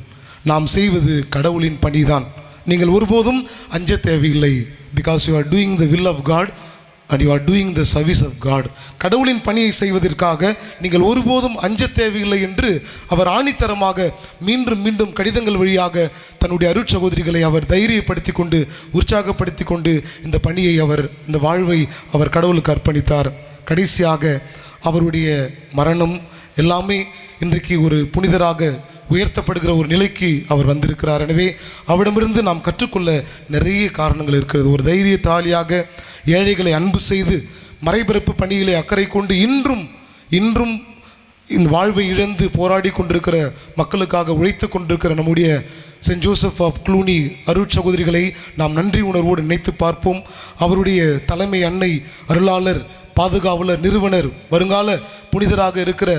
நாம் செய்வது கடவுளின் பணிதான், நீங்கள் ஒருபோதும் அஞ்ச தேவையில்லை. Because you are doing the will of God and you are doing the service of God. கடவுளின் பணியை செய்வதற்காக நீங்கள் ஒருபோதும் அஞ்ச தேவையில்லை என்று அவர் ஆணித்தரமாக மீண்டும் மீண்டும் கடிதங்கள் வழியாக தன்னுடைய அருட்சகோதரிகளை அவர் தைரியப்படுத்தி கொண்டு உற்சாகப்படுத்தி கொண்டு இந்த பணியை இந்த வாழ்வை அவர் கடவுளுக்கு அர்ப்பணித்தார். கடைசியாக அவருடைய மரணம் எல்லாமே இன்றைக்கு ஒரு புனிதராக உயர்த்தப்படுகிற ஒரு நிலைக்கு அவர் வந்திருக்கிறார். எனவே அவரிடமிருந்து நாம் கற்றுக்கொள்ள நிறைய காரணங்கள் இருக்கிறது. ஒரு தைரியத்தாலியாக ஏழைகளை அன்பு செய்து மறைபரப்பு பணிகளை அக்கறை கொண்டு இன்றும் இந்த வாழ்வை இழந்து போராடி கொண்டிருக்கிற மக்களுக்காக உழைத்து கொண்டிருக்கிற நம்முடைய சென்ட் ஜோசப் ஆஃப் க்ளூனி அருட்சகோதரிகளை நாம் நன்றி உணர்வோடு நினைத்து பார்ப்போம். அவருடைய தலைமை அன்னை, அருளாளர், பாதுகாவலர், நிறுவனர், வருங்கால புனிதராக இருக்கிற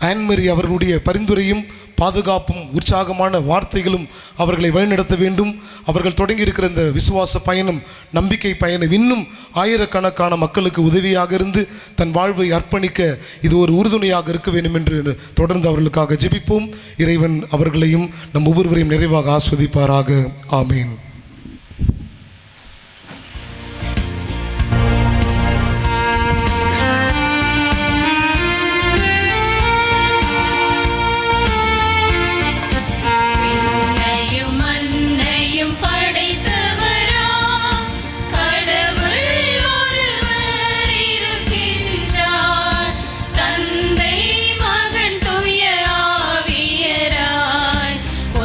ஆன்மரி அவர்களுடைய பரிந்துரையும் பாதுகாப்பும் உற்சாகமான வார்த்தைகளும் அவர்களை வழிநடத்த வேண்டும். அவர்கள் தொடங்கியிருக்கிற இந்த விசுவாச பயணம், நம்பிக்கை பயணம் இன்னும் ஆயிரக்கணக்கான மக்களுக்கு உதவியாக இருந்து தன் வாழ்வை அர்ப்பணிக்க இது ஒரு உறுதுணையாக இருக்க வேண்டும் என்று தொடர்ந்து அவர்களுக்காக ஜெபிப்போம். இறைவன் அவர்களையும் நம் ஒவ்வொருவரையும் நிறைவாக ஆஸ்வதிப்பாராக. ஆமீன்.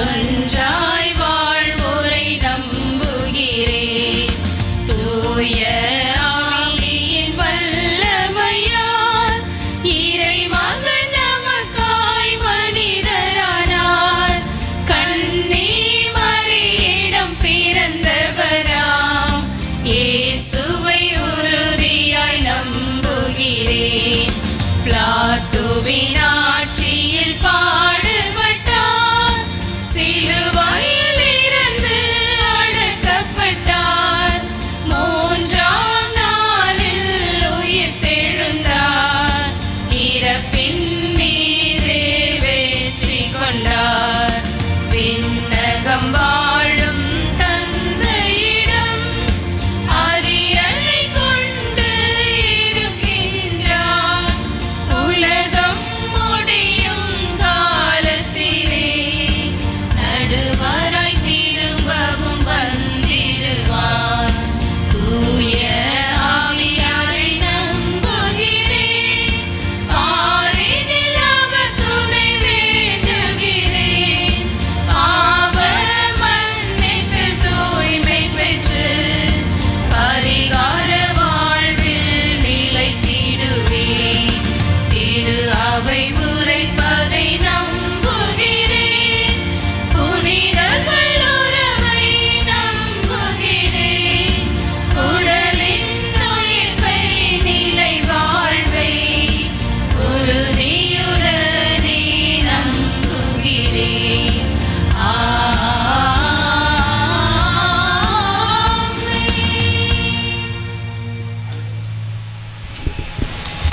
ஒன்றாய் வாழ்வோரை நம்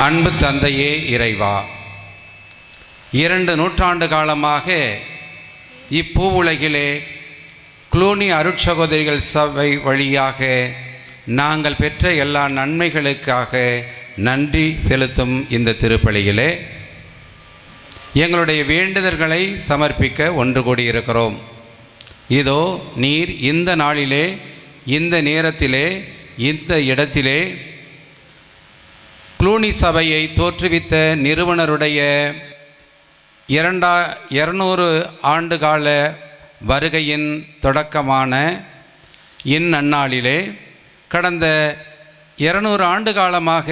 அன்பு தந்தையே இறைவா, 2 நூற்றாண்டு காலமாக இப்பூவுலகிலே க்ளூனி அருட்சகோதரிகள் சபை வழியாக நாங்கள் பெற்ற எல்லா நன்மைகளுக்காக நன்றி செலுத்தும் இந்த திருப்பலியிலே எங்களுடைய வேண்டுதல்களை சமர்ப்பிக்க ஒன்று கூடியிருக்கிறோம். இதோ நீர் இந்த நாளிலே, இந்த நேரத்திலே, இந்த இடத்திலே க்ளூனி சபையை தோற்றுவித்த நிறுவனருடைய 200 ஆண்டுகால வருகையின் தொடக்கமான இந்நன்னாளிலே கடந்த 200 ஆண்டு காலமாக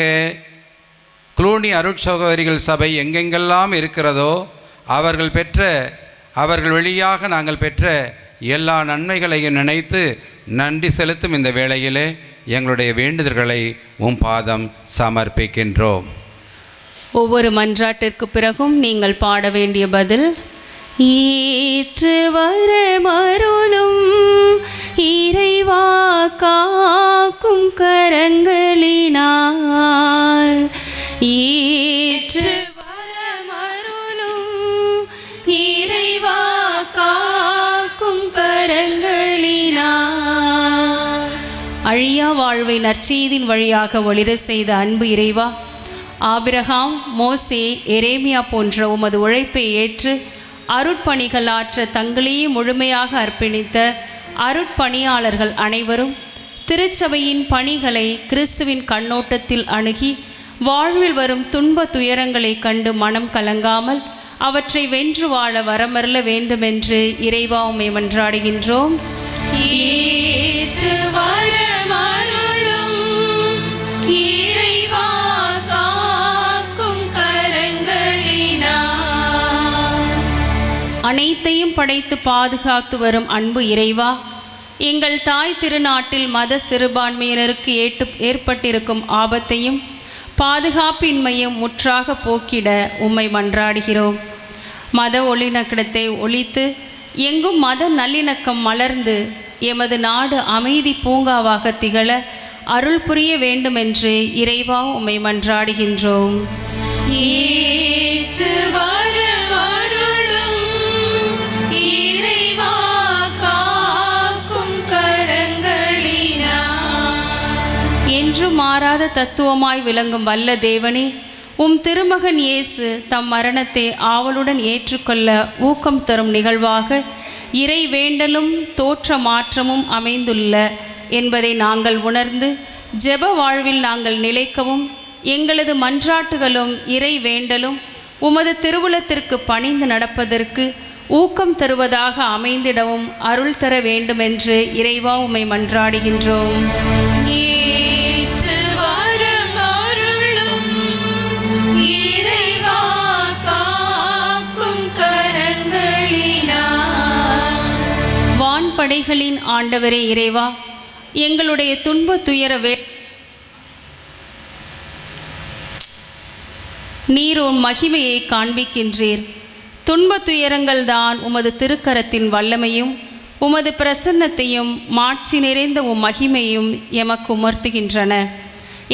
க்ளூனி அருட்சகோதரிகள் சபை எங்கெங்கெல்லாம் இருக்கிறதோ அவர்கள் வழியாக நாங்கள் பெற்ற எல்லா நன்மைகளையும் நினைத்து நன்றி செலுத்தும் இந்த வேளையிலே எங்களுடைய வேண்டுதல்களை உம் பாதம் சமர்ப்பிக்கின்றோம். ஒவ்வொரு மன்றாட்டிற்கு பிறகும் நீங்கள் பாட வேண்டிய பதில், ஈற்று வர மருளும் இறைவா காக்கும் கரங்களினால், ஈற்று வர மருளும் இறைவா காக்கும் கரங்களினால். அழியா வாழ்வை நற்செய்தியின் வழியாக ஒளிர செய்த அன்பு இறைவா, ஆபிரகாம், மோசே, எரேமியா போன்ற உமது உழைப்பை ஏற்று அருட்பணிகள் ஆற்ற தங்களையே முழுமையாக அர்ப்பணித்த அருட்பணியாளர்கள் அனைவரும் திருச்சபையின் பணிகளை கிறிஸ்துவின் கண்ணோட்டத்தில் அணுகி வாழ்வில் வரும் துன்ப துயரங்களை கண்டு மனம் கலங்காமல் அவற்றை வென்று வாழ வரமருள வேண்டுமென்று இறைவா உம்மை மன்றாடுகின்றோம். அனைத்தையும் படைத்து பாதுகாத்து வரும் அன்பு இறைவா, எங்கள் தாய் திருநாட்டில் மத சிறுபான்மையினருக்கு ஏற்பட்டிருக்கும் ஆபத்தையும் பாதுகாப்பின்மையும் முற்றாக போக்கிட உம்மை மன்றாடுகிறோம். மத ஒளிநக்கத்தை ஒழித்து எங்கும் மத நல்லிணக்கம் மலர்ந்து எமது நாடு அமைதி பூங்காவாக திகழ அருள் புரிய வேண்டுமென்று இறைவா உம்மை மன்றாடுகின்றோம். என்றும் மாறாத தத்துவமாய் விளங்கும் வல்ல தேவனே, உம் திருமகன் இயேசு தம் மரணத்தை ஆவலுடன் ஏற்றுக்கொள்ள ஊக்கம் தரும் நிகழ்வாக இறை வேண்டலும் தோற்ற மாற்றமும் அமைந்துள்ள என்பதை நாங்கள் உணர்ந்து ஜெப வாழ்வில் நாங்கள் நிலைக்கவும் எங்களது மன்றாட்டுகளும் இறை வேண்டலும் உமது திருவுளத்திற்கு பணிந்து நடப்பதற்கு ஊக்கம் தருவதாக அமைந்திடவும் அருள் தர வேண்டுமென்று இறைவா உம்மை மன்றாடுகின்றோம். வான்படைகளின் ஆண்டவரே இறைவா, எங்களுடைய துன்ப துயர நீர் உன் மகிமையை காண்பிக்கின்றீர். துன்ப துயரங்கள் தான் உமது திருக்கரத்தின் வல்லமையும் உமது பிரசன்னத்தையும் மாட்சி நிறைந்த உம் மகிமையும் எமக்கு உணர்த்துகின்றன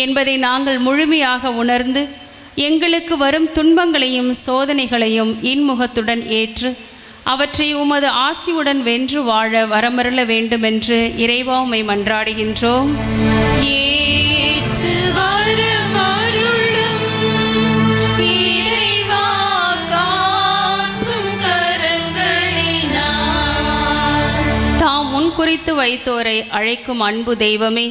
என்பதை நாங்கள் முழுமையாக உணர்ந்து எங்களுக்கு வரும் துன்பங்களையும் சோதனைகளையும் இன்முகத்துடன் ஏற்று அவற்றை உமது ஆசியுடன் வென்று வாழ வரமருள வேண்டுமென்று இறைவா உம்மை மன்றாடுகின்றோம். தாம் முன்குறித்து வைத்தோரை அழைக்கும் அன்பு தெய்வமே,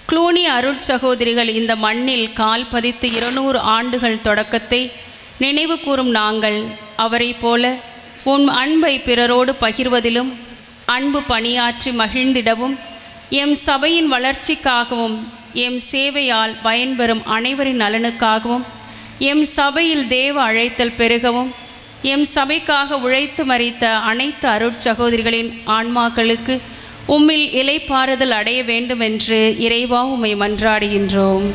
க்ளூனி அருட்சகோதரிகள் இந்த மண்ணில் கால் பதித்து 200 ஆண்டுகள் தொடக்கத்தை நினைவு கூறும் நாங்கள் அவரை போல உன் அன்பை பிறரோடு பகிர்வதிலும் அன்பு பணியாற்றி மகிழ்ந்திடவும் எம் சபையின் வளர்ச்சிக்காகவும் எம் சேவையால் பயன்பெறும் அனைவரின் நலனுக்காகவும் எம் சபையில் தேவ அழைத்தல் பெருகவும் எம் சபைக்காக உழைத்து மறித்த அனைத்து அருட்சகோதரிகளின் ஆன்மாக்களுக்கு உம்மில் இலைப்பாறுதல் அடைய வேண்டுமென்று இறைவா உம்மை மன்றாடுகின்றோம்.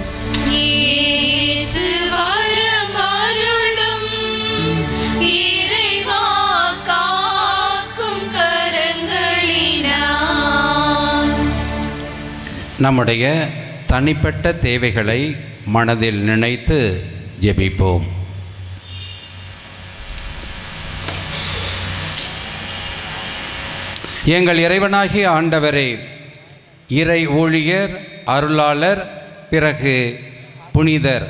நம்முடைய தனிப்பட்ட தேவைகளை மனதில் நினைத்து ஜெபிப்போம். எங்கள் இறைவனாகிய ஆண்டவரே, இறை ஊழியர், அருளாளர், பிறகு புனிதர்,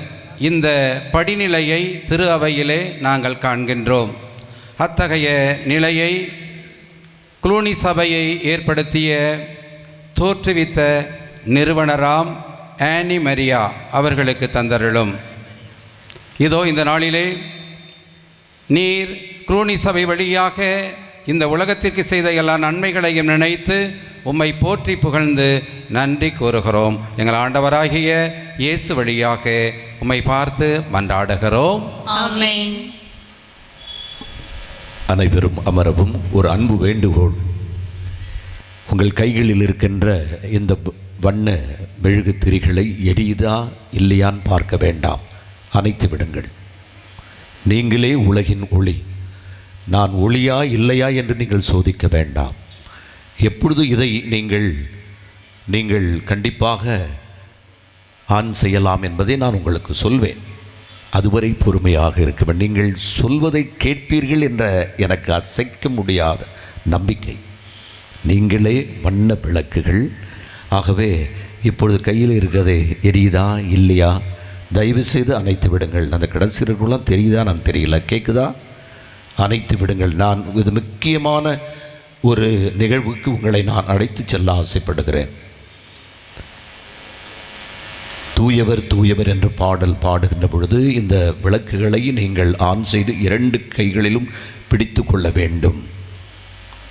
இந்த படிநிலையை திரு அவையிலே நாங்கள் காண்கின்றோம். அத்தகைய நிலையை குளூனி சபையை ஏற்படுத்திய தோற்றுவித்த நிறுவனராம் ஆனி மரியா அவர்களுக்கு தந்தருளும். இதோ இந்த நாளிலே நீர் குளூனி சபை வழியாக இந்த உலகத்திற்கு செய்த எல்லா நன்மைகளையும் நினைத்து உம்மை போற்றி புகழ்ந்து நன்றி கூறுகிறோம். எங்கள் ஆண்டவராகிய இயேசு வழியாக உம்மை பார்த்து மன்றாடுகிறோம். ஆமென். அனைவரும் அமரவும். ஒரு அன்பு வேண்டுகோள். உங்கள் கைகளில் இருக்கின்ற இந்த வண்ண மெழுகு திரிகளை எரியுதா இல்லையான்னு பார்க்க வேண்டாம், அணைத்து விடுங்கள். நீங்களே உலகின் ஒளி. நான் ஒளியா இல்லையா என்று நீங்கள் சோதிக்க வேண்டாம். எப்பொழுது இதை நீங்கள் கண்டிப்பாக ஆன் செய்யலாம் என்பதை நான் உங்களுக்கு சொல்வேன். அதுவரை பொறுமையாக இருக்க. நீங்கள் சொல்வதை கேட்பீர்கள் என்ற எனக்கு அசைக்க முடியாத நம்பிக்கை. நீங்களே வண்ண விளக்குகள். ஆகவே இப்பொழுது கையில் இருக்கிறதை எரியுதா இல்லையா தயவு செய்து அணைத்து விடுங்கள். அந்த கடைசிகளுக்கெல்லாம் தெரியுதா நான் தெரியல, கேட்குதா? அணைத்து விடுங்கள். நான் இது முக்கியமான ஒரு நிகழ்வுக்கு உங்களை நான் அழைத்து செல்ல ஆசைப்படுகிறேன். தூயவர் தூயவர் என்று பாடல் பாடுகின்ற பொழுது இந்த விளக்குகளை நீங்கள் ஆன் செய்து 2 கைகளிலும் பிடித்து கொள்ள வேண்டும்.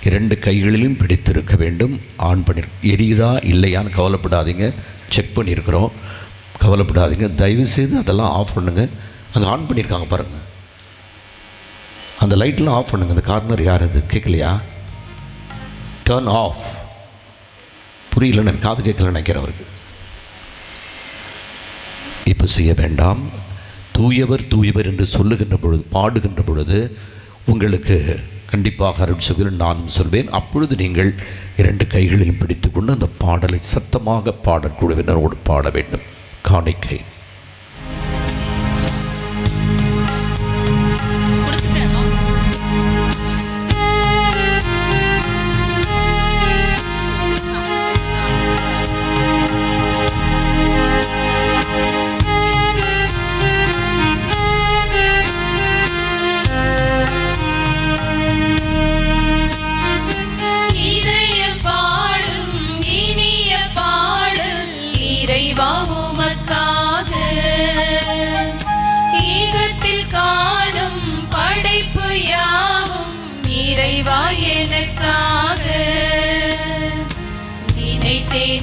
2 கைகளிலும் பிடித்திருக்க வேண்டும். ஆன் பண்ணி எரியுதா இல்லையான்னு கவலைப்படாதீங்க, செக் பண்ணியிருக்கிறோம், கவலைப்படாதீங்க. தயவுசெய்து அதெல்லாம் ஆஃப் பண்ணுங்கள். அங்கே ஆன் பண்ணியிருக்காங்க பாருங்கள், அந்த லைட்லாம் ஆஃப் பண்ணுங்கள். அந்த கார்னர் யார் அது கேட்கலையா? Turn off. புரியலன்னு காது கேட்கல நினைக்கிறேன் அவருக்கு. இப்போ செய்ய வேண்டாம். தூயவர் தூயவர் என்று சொல்லுகின்ற பொழுது, பாடுகின்ற பொழுது உங்களுக்கு கண்டிப்பாக அருட்சகோதரன் நானும் சொல்வேன். அப்பொழுது நீங்கள் 2 கைகளிலும் பிடித்து கொண்டு அந்த பாடலை சத்தமாக பாடற்குழுவினரோடு பாட வேண்டும். காணிக்கை.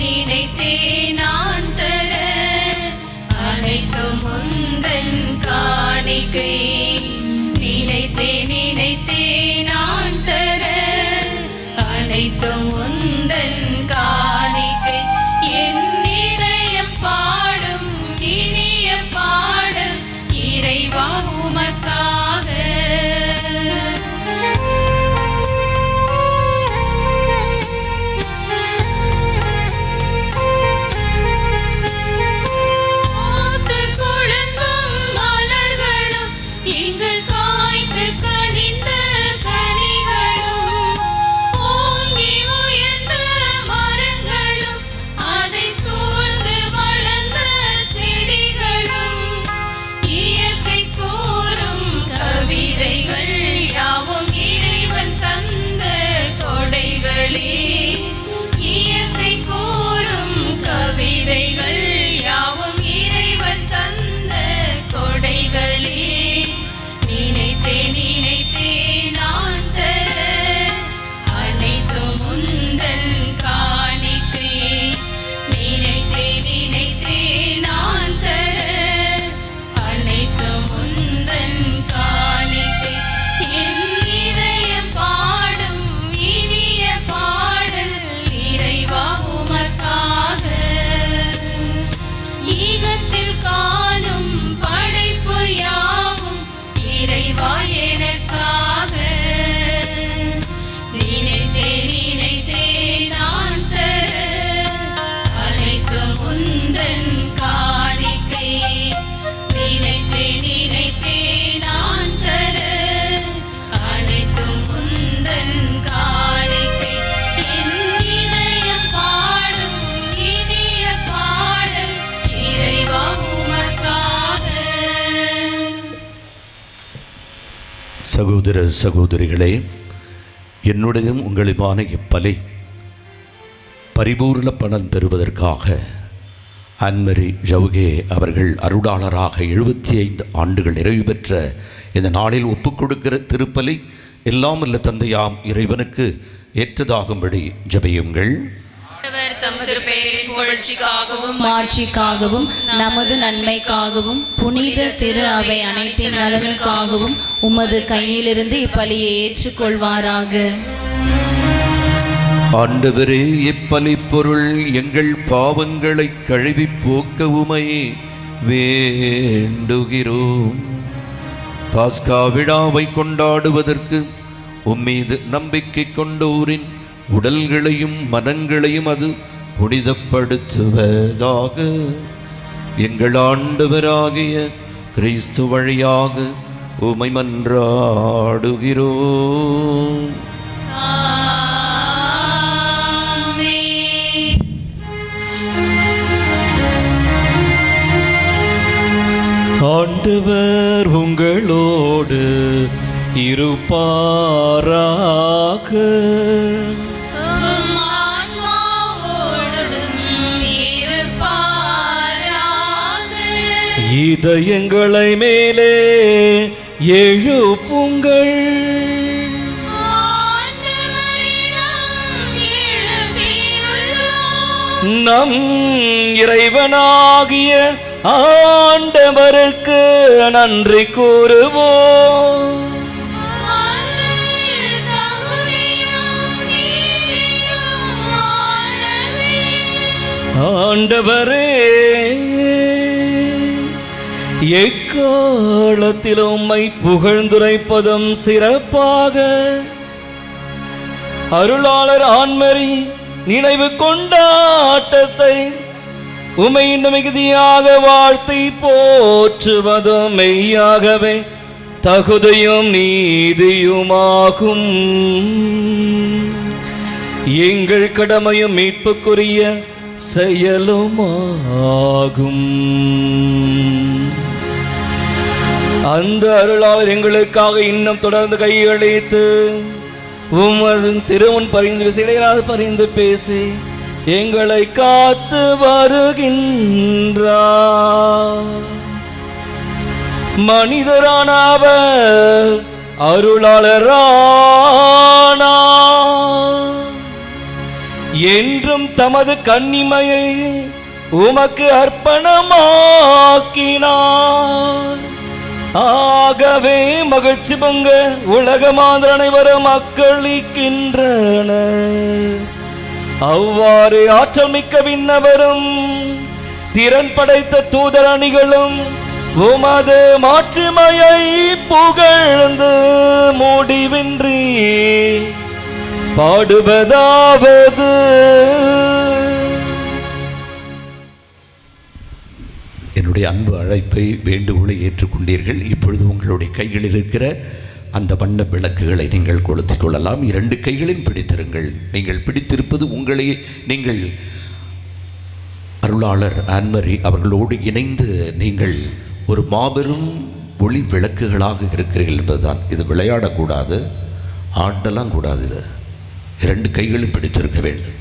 நினைத்தே நான் தர அனைத்தும் முந்தன் காணிக்கை. நினைத்தே நான் தர அனைத்தும் முந்தன் காணிக்கை. என் இதயம் பாடும் இனிய பாடல் இறைவா உமக்காக. சகோதர சகோதரிகளே, என்னுடையதும் உங்களுமான இப்பலி பரிபூர்ண பலன் பெறுவதற்காக அன்மரி ஜவுகே அவர்கள் அருளாளராக 75 ஆண்டுகள் நிறைவு பெற்ற இந்த நாளில் ஒப்புக்கொடுக்கிற திருப்பலி எல்லாம் இல்ல தந்தையாம் இறைவனுக்கு ஏற்றதாகும்படி ஜெபியுங்கள். தம் திருப்பெயரின் புகழ்ச்சிக்காகவும் மாட்சிக்காகவும் நமது நன்மைக்காகவும் புனித திரு அவை அனைத்தின் நலனுக்காகவும் உமது கையிலிருந்து இப்பலியை ஏற்றுக்கொள்வாராக. ஆண்டவரே, இப்பலி பொருள் எங்கள் பாவங்களை கழுவி போக்க உமை வேண்டுகிறோம். பாஸ்கா விழாவை கொண்டாடுவதற்கு உம்மீது நம்பிக்கை கொண்டோரின் உடல்களையும் மனங்களையும் அது புனிதப்படுத்துவதாக. எங்கள் ஆண்டவராகிய கிறிஸ்து வழியாக உமை மன்றாடுகிறோம். ஆண்டவர் உங்களோடு இருப்பாராக. இதயங்களை மேலே எழுப்புங்கள். நம் இறைவனாகிய ஆண்டவருக்கு நன்றி கூறுவோம். ஆண்டவரே, எக்காலத்திலும் உம்மை புகழ்ந்துரைப்பதும் சிறப்பாக அருளாளர் ஆன்மரி நினைவு கொண்டாட்டத்தை உம்மை மிகுதியாக வாழ்த்தி போற்றுவதும் மெய்யாகவே தகுதியும் நீதியுமாகும். எங்கள் கடமையும் மீட்புக்குரிய செயலுமாகும். அந்த அருளாளர் எங்களுக்காக இன்னும் தொடர்ந்து கையளித்து உமது திருமுன் பரிந்து விசையிடாது பரிந்து பேசி எங்களை காத்து வருகின்றார். மனிதரான அவர் அருளாளரானார். என்றும் தமது கன்னிமையை உமக்கு அர்ப்பணமாக்கினார். ஆகவே மகிழ்ச்சி பொங்க உலக மாந்தர் அனைவரும் அக்களிக்கின்றனர். அவ்வாறு ஆற்றல் மிக்க விண்ணவரும் திறன் படைத்த தூதர் அணிகளும் உமது மாட்சிமையை புகழ்ந்து முடிவின்றி பாடுவதாவது. என்னுடைய அன்பு அழைப்பை வேண்டுகோளை ஏற்றுக்கொண்டீர்கள். இப்பொழுது உங்களுடைய கைகளில் இருக்கிற அந்த வண்ண விளக்குகளை நீங்கள் கொளுத்திக் கொள்ளலாம். 2 கைகளில் பிடித்திருங்கள். நீங்கள் பிடித்திருப்பது உங்களை நீங்கள் அருளாளர் ஆன்மரி அவர்களோடு இணைந்து நீங்கள் ஒரு மாபெரும் ஒளி விளக்குகளாக இருக்கிறீர்கள் என்பதுதான். இது விளையாடக்கூடாது, ஆடலாம் கூடாது. இது 2 கைகளும் பிடித்திருக்க வேண்டும்.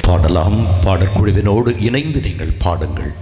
பாடலாம். பாடற்குழுவினோடு இணைந்து நீங்கள் பாடுங்கள்.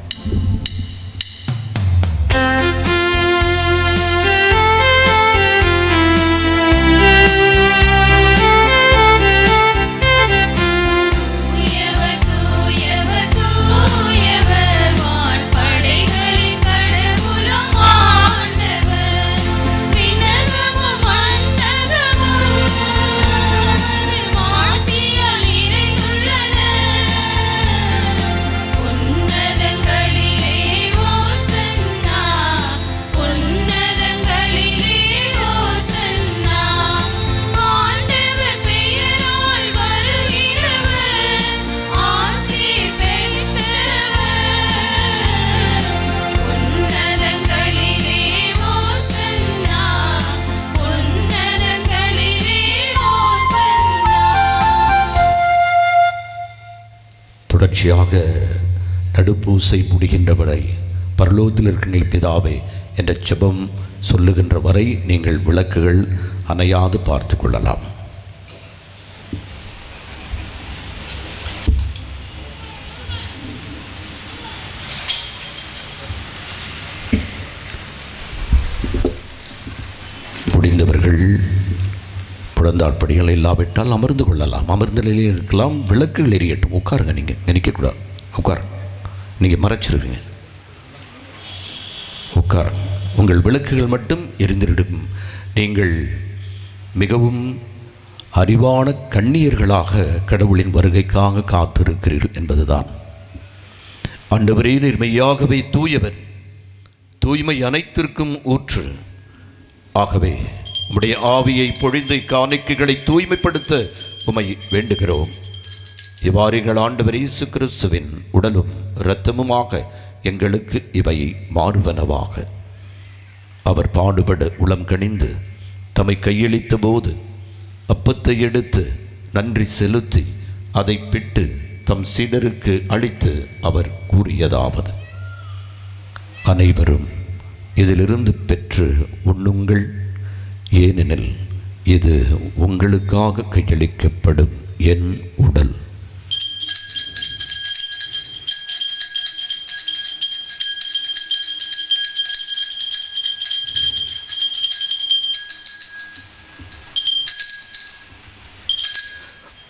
உன்னதங்கள் தொடர்ச்சியாக நடுப்பூசை முடிகின்ற வரை பரலோகத்தில் இருக்கின்ற பிதாவே என்ற ஜெபம் சொல்லுகின்ற வரை நீங்கள் விளக்குகள் அணையாது பார்த்து கொள்ளலாம். முடிந்தவர்கள் புழந்தாட்படிகள் இல்லாவிட்டால் அமர்ந்து கொள்ளலாம். அமர்ந்த நிலையில் இருக்கலாம். விளக்குகள் எரியட்டும். உட்காருங்க. நீங்கள் நினைக்கக்கூடாது. உட்காருங்க. நீங்கள் மறைச்சிருக்கீங்க. உட்காருங்க. உங்கள் விளக்குகள் மட்டும் எரிந்திடும். நீங்கள் மிகவும் அறிவான கண்ணியர்களாக கடவுளின் வருகைக்காக காத்திருக்கிறீர்கள் என்பதுதான். ஆண்டவரே, நீர் மெய்யாகவே தூயவர், தூய்மை அனைத்திற்கும் ஊற்று. ஆகவே உம்முடைய ஆவியை பொழிந்து காணிக்கைகளை தூய்மைப்படுத்த உம்மை வேண்டுகிறோம். இவ்வாறு எங்கள் ஆண்டவர் இயேசு கிறிஸ்துவின் உடலும் இரத்தமுமாக எங்களுக்கு இவை மாறுவனவாக. அவர் பாடுபட உளம் கனிந்து தம்மை கையளித்த போது அப்பத்தை எடுத்து நன்றி செலுத்தி அதை பிட்டு தம் சீடருக்கு அளித்து அவர் கூறியதாவது: அனைவரும் இதிலிருந்து பெற்று உண்ணுங்கள், ஏனெனில் இது உங்களுக்காக கையளிக்கப்படும் என் உடல்.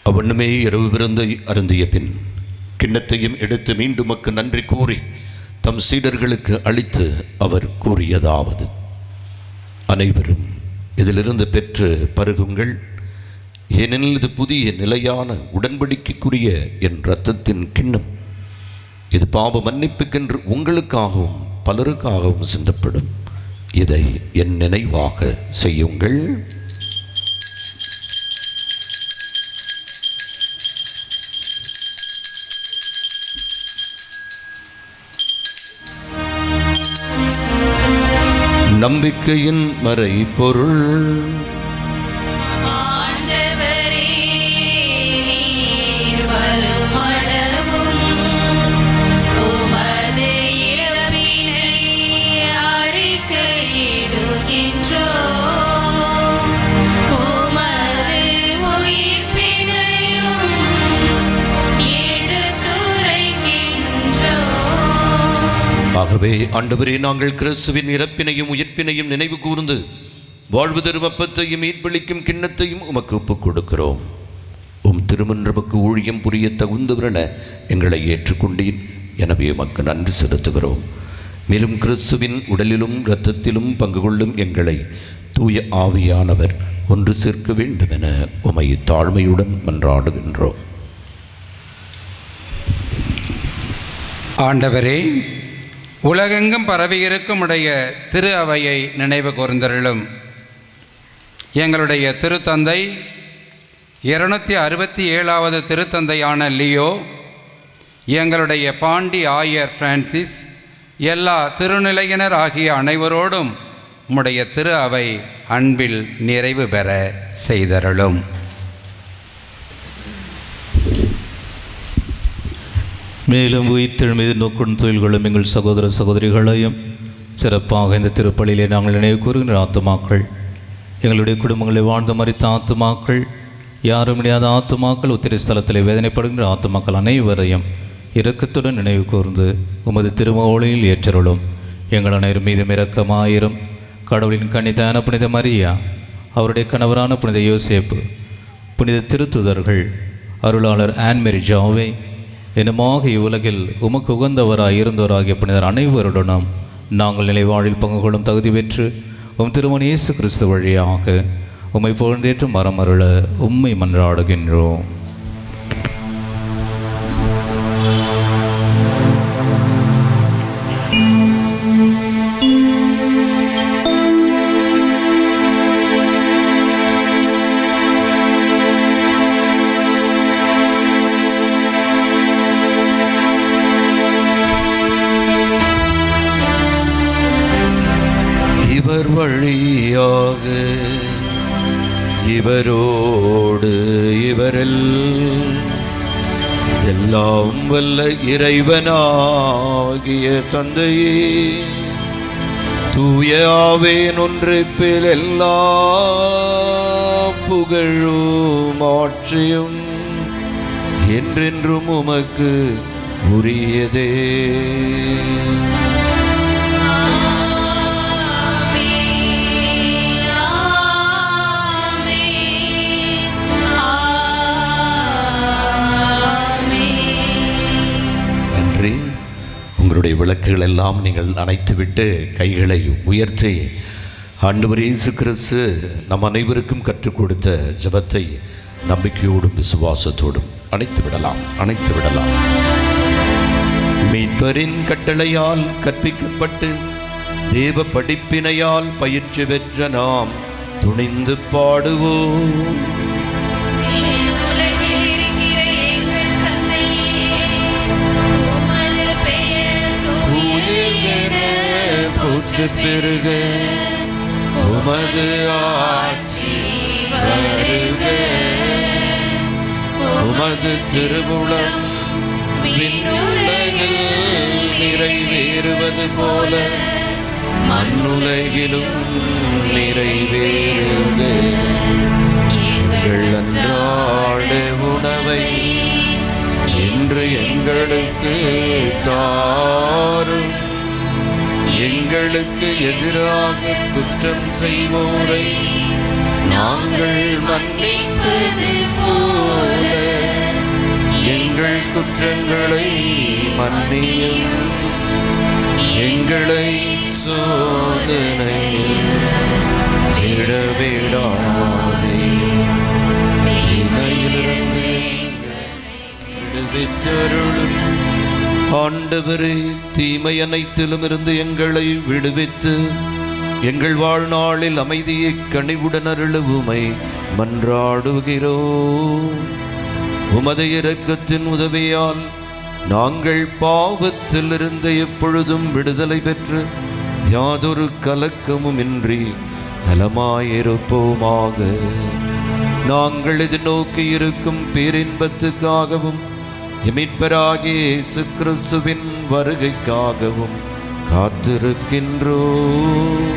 அவ்வண்ணமே இரவு விருந்தை அருந்திய பின் கிண்ணத்தையும் எடுத்து மீண்டும் மக்கு நன்றி கூறி தம் சீடர்களுக்கு அளித்து அவர் கூறியதாவது: அனைவரும் இதிலிருந்து பெற்று பருகுங்கள், ஏனெனில் இது புதிய நிலையான உடன்படிக்கைக்குரிய என் இரத்தத்தின் கிண்ணம். இது பாவ மன்னிப்புக்கென்று உங்களுக்காகவும் பலருக்காகவும் சிந்தப்படும். இதை என் நினைவாக செய்யுங்கள். நம்பிக்கையின் மறைபொருள். ஆண்டவரே, நீர் வருமளவும் உமது இறப்பினை அறிக்கையிடுகின்றோம், உமது உயிர்ப்பினையும் எடுத்துரைக்கின்றோம். ஆகவே ஆண்டவரே, நாங்கள் கிறிஸ்துவின் இறப்பினையும் உயிர்ப்பினையும் நினைவு கூர்ந்து வாழ்வு தரும் அப்பத்தையும் மீட்பளிக்கும் கிண்ணத்தையும் உமக்கு ஒப்புக் கொடுக்கிறோம். உம் திருமன்றமுக்கு ஊழியம் புரிய தகுந்தவரென எங்களை ஏற்றுக்கொண்டீர். எனவே உமக்கு நன்றி செலுத்துகிறோம். மேலும் கிறிஸ்துவின் உடலிலும் இரத்தத்திலும் பங்கு கொள்ளும் எங்களை தூய ஆவியானவர் ஒன்று சேர்க்க வேண்டும் என உமை தாழ்மையுடன் மன்றாடுகின்றோம். ஆண்டவரே, உலகெங்கும் பரவியிருக்கும் உடைய திரு அவையை நினைவு கூர்ந்தருளும். எங்களுடைய திருத்தந்தை 267வது திருத்தந்தையான லியோ, எங்களுடைய பாண்டி ஆயர் பிரான்சிஸ், எல்லா திருநிலையினர் ஆகிய அனைவரோடும் உம்முடைய திரு அவை அன்பில் நிறைவு பெற செய்தருளும். மேலும் உயிர்த்தெழும் மீது நோக்கும் தொழில்களும் எங்கள் சகோதர சகோதரிகளையும் சிறப்பாக இந்த திருப்பலியிலே நாங்கள் நினைவு கூறுகின்ற ஆத்துமாக்கள், எங்களுடைய குடும்பங்களை வாழ்ந்து மறித்த ஆத்துமாக்கள், யாரும் முடியாத ஆத்துமாக்கள், உத்திரை ஸ்தலத்தில் வேதனைப்படுகின்ற ஆத்துமாக்கள் அனைவரையும் இரக்கத்துடன் நினைவு கூர்ந்து உமது திருமொழியில் ஏற்றருளும். எங்கள் அனைவரும் மீதும் இரக்கமாயிரும். கடவுளின் கன்னிதான புனித மரியா, அவருடைய கணவரான புனித யோசேப்பு, புனித திருத்துதர்கள், அருளாளர் ஆன்மேரி ஜாவே என்னுமாக இவ்வுலகில் உமக்கு உகந்தவராய் இருந்தவராகிய புனிதர் அனைவருடனும் நாங்கள் நிலைவாழில் பங்கு கொள்ளும் தகுதி பெற்று உம் திருமணி இயேசு கிறிஸ்து வழியாக உம்மை புகழ்ந்தேற்று மரமருள உம்மை மன்றாடுகின்றோம். இவர் வழியாக இவரோடு இவரில் எல்லாம் வல்ல இறைவனாகிய தந்தையே, தூய ஆவியின் ஒன்றிப்பில் எல்லா புகழும் ஆட்சியும் என்றென்றும் உமக்கு உரியதே. உங்களுடைய விளக்குகள் எல்லாம் நீங்கள் அணைத்துவிட்டு கைகளை உயர்த்தி ஆண்டவர் இயேசு கிறிஸ்து நம் அனைவருக்கும் கற்றுக் கொடுத்த ஜெபத்தை நம்பிக்கையோடும் விசுவாசத்தோடும் அணைத்து விடலாம். மீட்பரின் கட்டளையால் கற்பிக்கப்பட்டு தேவ படிப்பினையால் பயிற்சி பெற்ற நாம் துணிந்து பாடுவோம். பெருக உமது ஆட்சி வருக, உமது திருவுளம் விண்ணுலகில் நிறைவேறுவது போல மண்ணுலகிலும் நிறைவேறுக. எங்கள் அன்றாட உணவை இன்று எங்களுக்கு தாரும். எங்களுக்கு எதிராக குற்றம் செய்வோரை நாங்கள் மன்னிப்பது போல எங்கள் குற்றங்களை மன்னியும். எங்களை சோதனையில் விடவிடாதே, தீமையிலிருந்து விடுவித்தருளும். ஆண்டவரே, தீமை அனைத்திலும் இருந்து எங்களை விடுவித்து எங்கள் வாழ்நாளில் அமைதியை கனிவுடன் அருளுவுமை மன்றாடுகிறோம். உமது இரக்கத்தின் உதவியால் நாங்கள் பாவத்தில் இருந்து எப்பொழுதும் விடுதலை பெற்று யாதொரு கலக்கமும் இன்றி நலமாயிருப்போமாக. நாங்கள் எதிர்நோக்கி இருக்கும் பேரின்பத்துக்காகவும் மீட்பராகிய இயேசு கிறிஸ்துவின் வருகைக்காகவும் காத்திருக்கின்றோம்.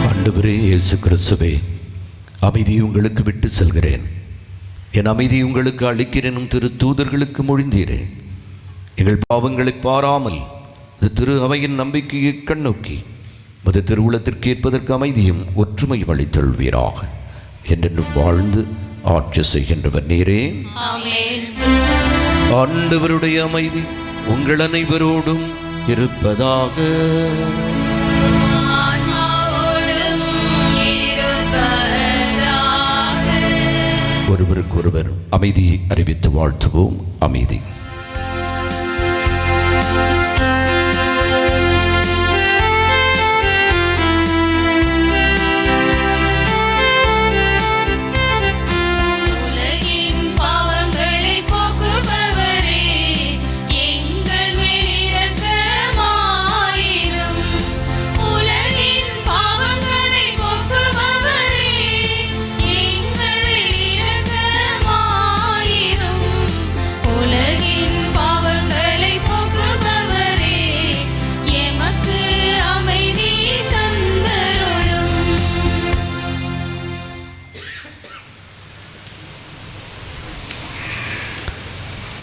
ஆண்டவரே இயேசு கிறிஸ்துவே, அமைதியை உங்களுக்கு விட்டு செல்கிறேன், என் அமைதியை உங்களுக்கு அளிக்கிறேன் திரு தூதர்களுக்கு மொழிந்தீரே. எங்கள் பாவங்களை பாராமல் திரு அவையின் நம்பிக்கையை கண்ணோக்கி மது திருவுளத்திற்கு ஏற்பதற்கு அமைதியும் ஒற்றுமையும் அளித்தல்வீராக. என்றென்றும் வாழ்ந்து ஆட்சி செய்கின்றவர் நீரே. ஆண்டவருடைய அமைதி உங்கள் அனைவரோடும் இருப்பதாக. ஒருவருக்கொருவர் அமைதியை அறிவித்து வாழ்த்துவோம். அமைதி.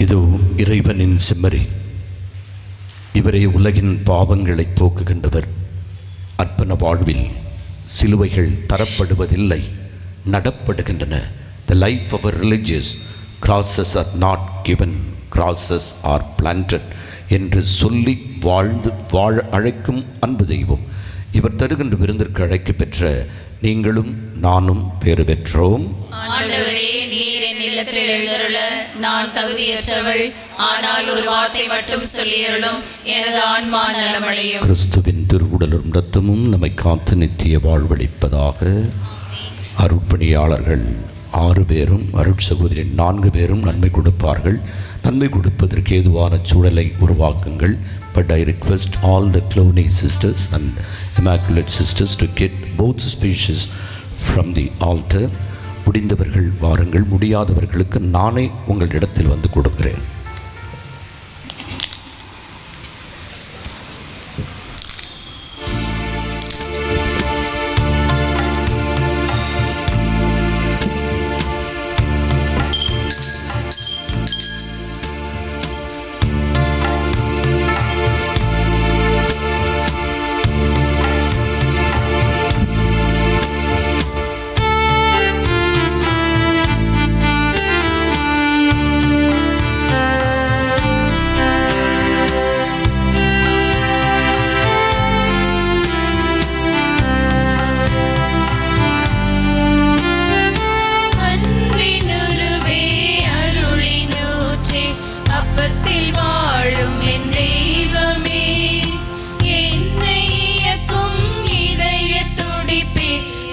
இதோ இறைவனின் செம்மறி, இவரே உலகின் பாவங்களை போக்குகின்றவர். அர்ப்பண வாழ்வில் சிலுவைகள் தரப்படுவதில்லை, நடப்படுகின்றன. The life of a religious, crosses are not given, crosses are planted என்று சொல்லி வாழ்ந்து வாழ அழைக்கும் அன்பு தெய்வம். இவர் தருகின்ற விருந்திற்கு அழைக்க பெற்ற நீங்களும் நானும் பேறு பெற்றோம். ஆண்டவரே, நீர் என் இல்லத்தில் எழுந்தருள நான் தகுதியற்றவள், ஆனால் ஒரு வார்த்தை மட்டும் சொல்லியருளும், எனது ஆன்மா நலமடையும். கிறிஸ்துவின் திருவுடலும் இரத்தமும் நம்மை காத்து நித்திய வாழ்வளிப்பதாக. அருட்பணியாளர்கள் 6 பேரும், அருட்சகோதரி 4 பேரும் நன்மை கொடுப்பார்கள். நன்மை கொடுப்பதற்கு ஏதுவான சூழலை உருவாக்குங்கள். But I request all the Cluny sisters and Immaculate sisters to get both species from the altar. முடிந்தவர்கள் வாருங்கள், முடியாதவர்களுக்கு நானே உங்களிடத்தில் வந்து கொடுக்கிறேன்.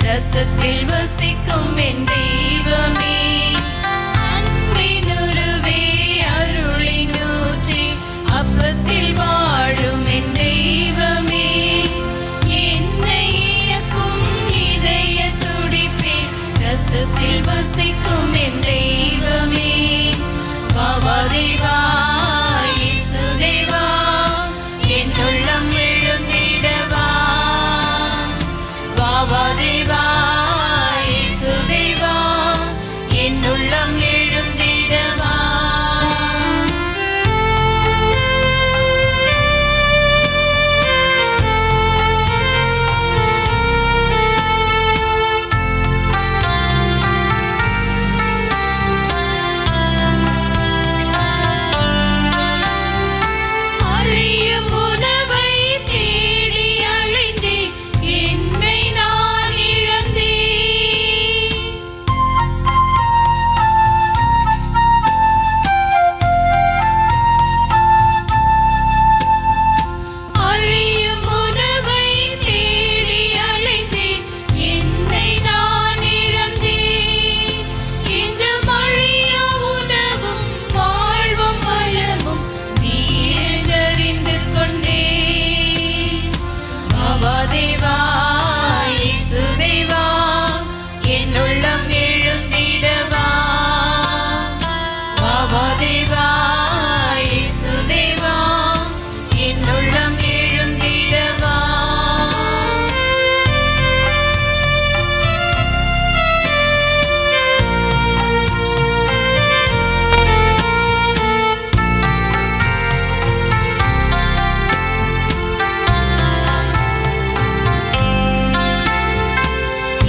ரசத்தில் வசிக்கும் என் தெய்வமே, அன்பினுருவே அருளின் ஊற்றே, அப்பத்தில் வாழும் என் தெய்வமே, என்னை இயக்கும் இதய துடிப்பே, ரசத்தில் வசிக்கும் என் தெய்வமே. வாவா தேவா இயேசு தேவா, என் உள்ளம் எழுந்திடவா. வாவா தேவா இயேசு தேவா, என் உள்ளம் எழுந்திடவா. அறியும் உணவை தேடி அலைந்தேன், என்னை நான் இழந்தேன். அறியும் உணவை தேடி அலைந்தேன், என்னை நான் இழந்தேன். இன்று மழியா உணவும் வாழ்வும் வளமும் நீரென்றறிந்து கொண்டேன். வாவா தேவா இயேசு தேவா, என் உள்ளம் எழுந்திடவா. வாவா தேவா இயேசு தேவா, என் உள்ளம் எழுந்திடவா.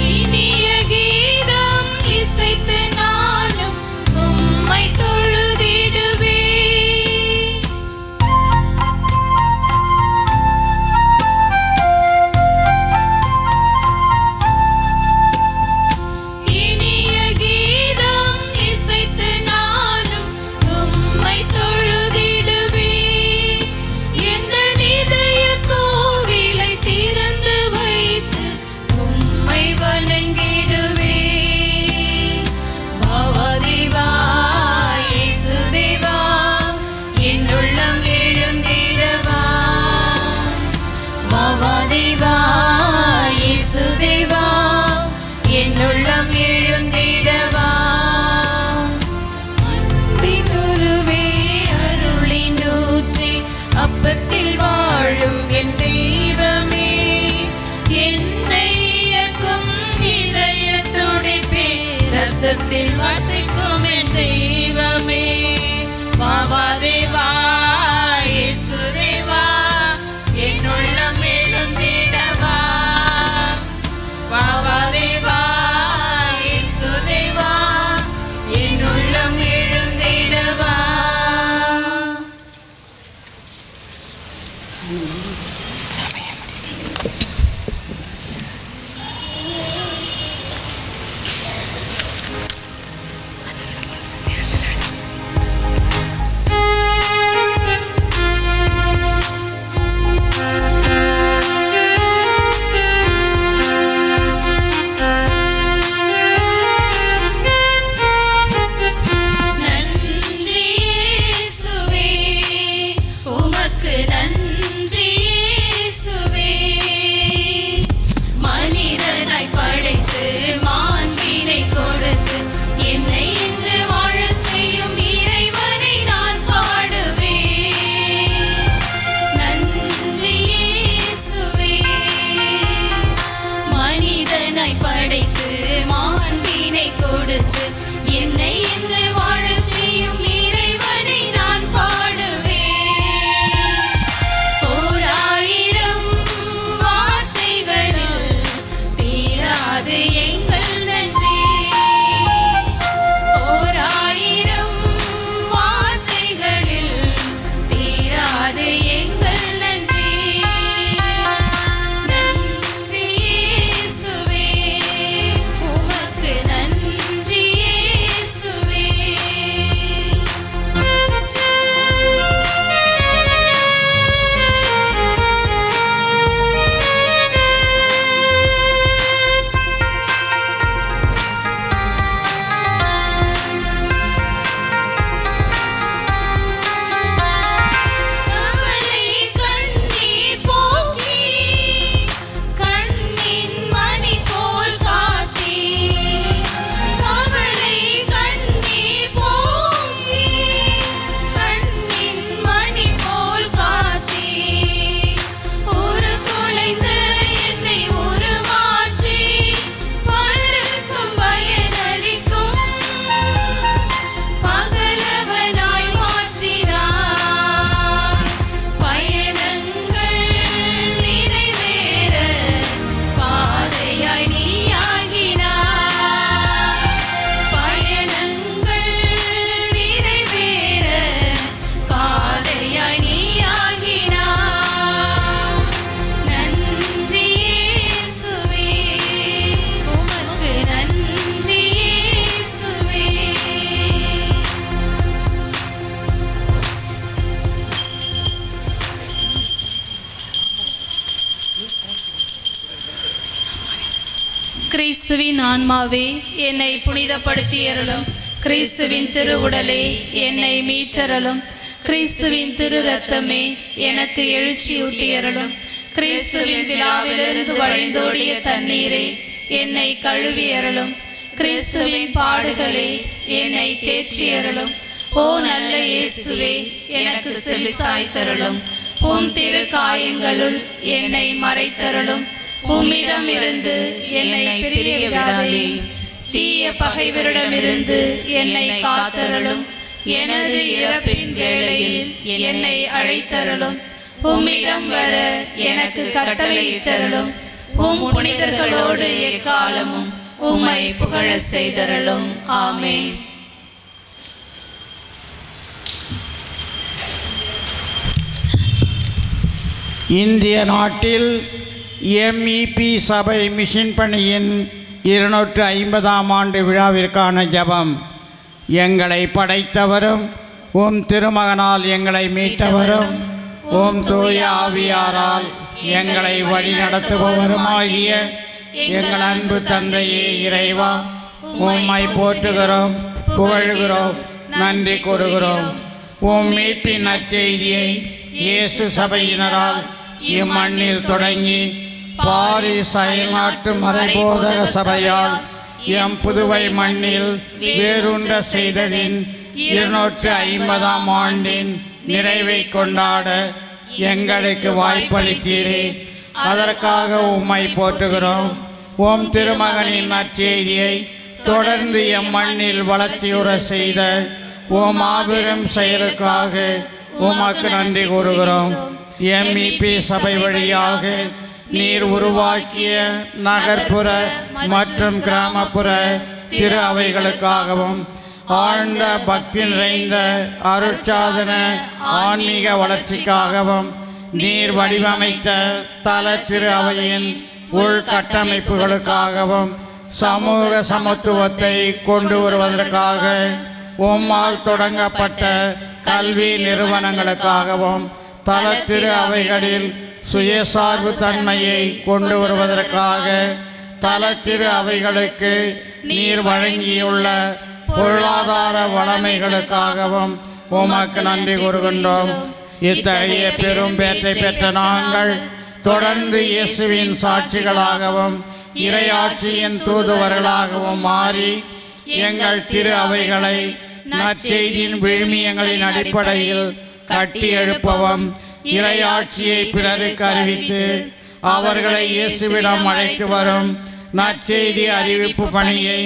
இனிய கீதம் இசைத்து நானும் உம்மை தொழுதிடுவேன். இனிய கீதம் இசைத்து நானும் உம்மை தொழுதிடுவேன். எந்த இதய கோவிலை திறந்து வைத்து உம்மை வணங்கிடுவேன். வாவா தேவா இயேசு தேவா, என் உள்ளம் எழுந்திடவா. வாவா தேவா இயேசு தேவா, என் உள்ளம் எழுந்திடவா. அன்பினுருவே அருளின் ஊற்றே, அப்பத்தில் வாழும் என் தெய்வமே, என்னை இயக்கும் இதய துடிப்பே, ரசத்தில் வசிக்கும் என் தெய்வமே. வாவா தேவா இயேசு தேவா, என் உள்ளம் எழுந்திடவா. வாவா தேவா இயேசு தேவா, என் உள்ளம் எழுந்திடவா. மனிதனாய் படைத்து மாண்பினை கொடுத்து என்னை இன்று வாழ செய்யும் இறைவனை நான் பாடுவேன். நன்றி இயேசுவே. மனிதனாய் படைத்து மாண்பினை கொடுத்து என்னை இன்று வாழ செய்யும் இறைவனை நான் பாடுவேன். ஓராயிரம் வார்த்தைகளில் தீராது எங்கள் நன்றி. ஓராயிரம் வார்த்தைகளில் தீராது எங்கள் நன்றி. நன்றி இயேசுவே. உமக்கு நன்றி இயேசுவே. கவலை கண்ணீர் போக்கி கண்ணின் மணி போல் காத்தீ. கவலை கண்ணீர் போக்கி கண்ணின் மணி போல் காத்தீ. ஒரு குலைந்த என்னை உருமாற்றி பலருக்கும் பயனளிக்கும் பகலவனாய் மாற்றினார். பயணங்கள் நிறைவேற பாதையாய் நீயாகினார். பயணங்கள் நிறைவேற பாதையாய் நீயாகினார். நன்றி இயேசுவே. உமக்கு நன்றி இயேசுவே. கிறிஸ்துவின் ஆன்மாவே என்னை புனிதப்படுத்தி அருளும். கிறிஸ்துவின் திருவுடலே என்னை மீட்டருளும். கிறிஸ்துவின் திரு ரத்தமே எனக்கு எழுச்சியூட்டி அருளும். கிறிஸ்துவின் விழாவிலிருந்து வழிந்தோடிய தண்ணீரே என்னை கழுவி அருளும். கிறிஸ்துவின் பாடுகளே என்னை தேற்றி அருளும். ஓ நல்ல இயேசுவே, எனக்கு செவிசாய்த்தருளும். உம் திரு காயங்களுள் என்னை மறைத்தருளும். உம்மிடம் இருந்து என்னை பிரிய விடாதே. தீய பகைவரிடமிருந்து என்னை காத்தருளும். எனது இறப்பின் வேளையில் என்னை அழைத்தருளும். உம்மிடம் வர எனக்கு கட்டளையிட்டருளும். உம் புனிதர்களோடு எக்காலமும் உம்மை புகழ செய்தருளும். ஆமென். இந்திய நாட்டில் MEP சபை மிஷன் பணியின் 250ஆம் ஆண்டு விழாவிற்கான ஜெபம். எங்களை படைத்தவரும் உம் திருமகனால் எங்களை மீட்டவரும் உம் தூய ஆவியாரால் எங்களை வழிநடத்துபவருமாகிய எங்கள் அன்பு தந்தையே இறைவா, உம்மை போற்றுகிறோம், புகழ்கிறோம், நன்றி கூறுகிறோம். உம் மீட்பின் நற்செய்தியை இயேசு சபையினரால் இம்மண்ணில் தொடங்கி பாரிஸ் அயல்நாட்டு மறைபோதக சபையால் எம் புதுவை மண்ணில் வேரூன்ற செய்ததின் 250ஆம் ஆண்டின் நிறைவை கொண்டாட எங்களுக்கு வாய்ப்பளித்தீரே. அதற்காக உம்மை போற்றுகிறோம். உம் திருமகனின் நற்செய்தியை தொடர்ந்து எம் மண்ணில் வளர்ச்சியுற செய்த உம் மாபெரும் செயலுக்காக உமக்கு நன்றி கூறுகிறோம். MEP சபை வழியாக நீர் உருவாக்கிய நகர்ப்புற மற்றும் கிராமப்புற திரு அவைகளுக்காகவும் ஆழ்ந்த பக்தி நிறைந்த அருட்சாதன ஆன்மீக வளர்ச்சிக்காகவும் நீர் வடிவமைத்த தல திரு அவையின் உள்கட்டமைப்புகளுக்காகவும் சமூக சமத்துவத்தை கொண்டு வருவதற்காக உம்மால் தொடங்கப்பட்ட கல்வி நிறுவனங்களுக்காகவும் தல திரு அவைகளில் சுயசார்பு தன்மையை கொண்டு வருவதற்காக தல திரு அவைகளுக்கு நீர் வழங்கியுள்ள பொருளாதார வளமைகளுக்காகவும் உமக்கு நன்றி கூறுகின்றோம். இத்தகைய பெரும் பேற்றை பெற்ற நாங்கள் தொடர்ந்து இயேசுவின் சாட்சிகளாகவும் இறையாட்சியின் தூதுவர்களாகவும் மாறி எங்கள் திரு அவைகளை நற்செய்தியின் விழுமியங்களின் அடிப்படையில் கட்டி எழுப்பவும் இறையாட்சியை பிறருக்கு அறிவித்து அவர்களை இயேசுவிடம் அழைத்து வரும் நற்செய்தி அறிவிப்பு பணியை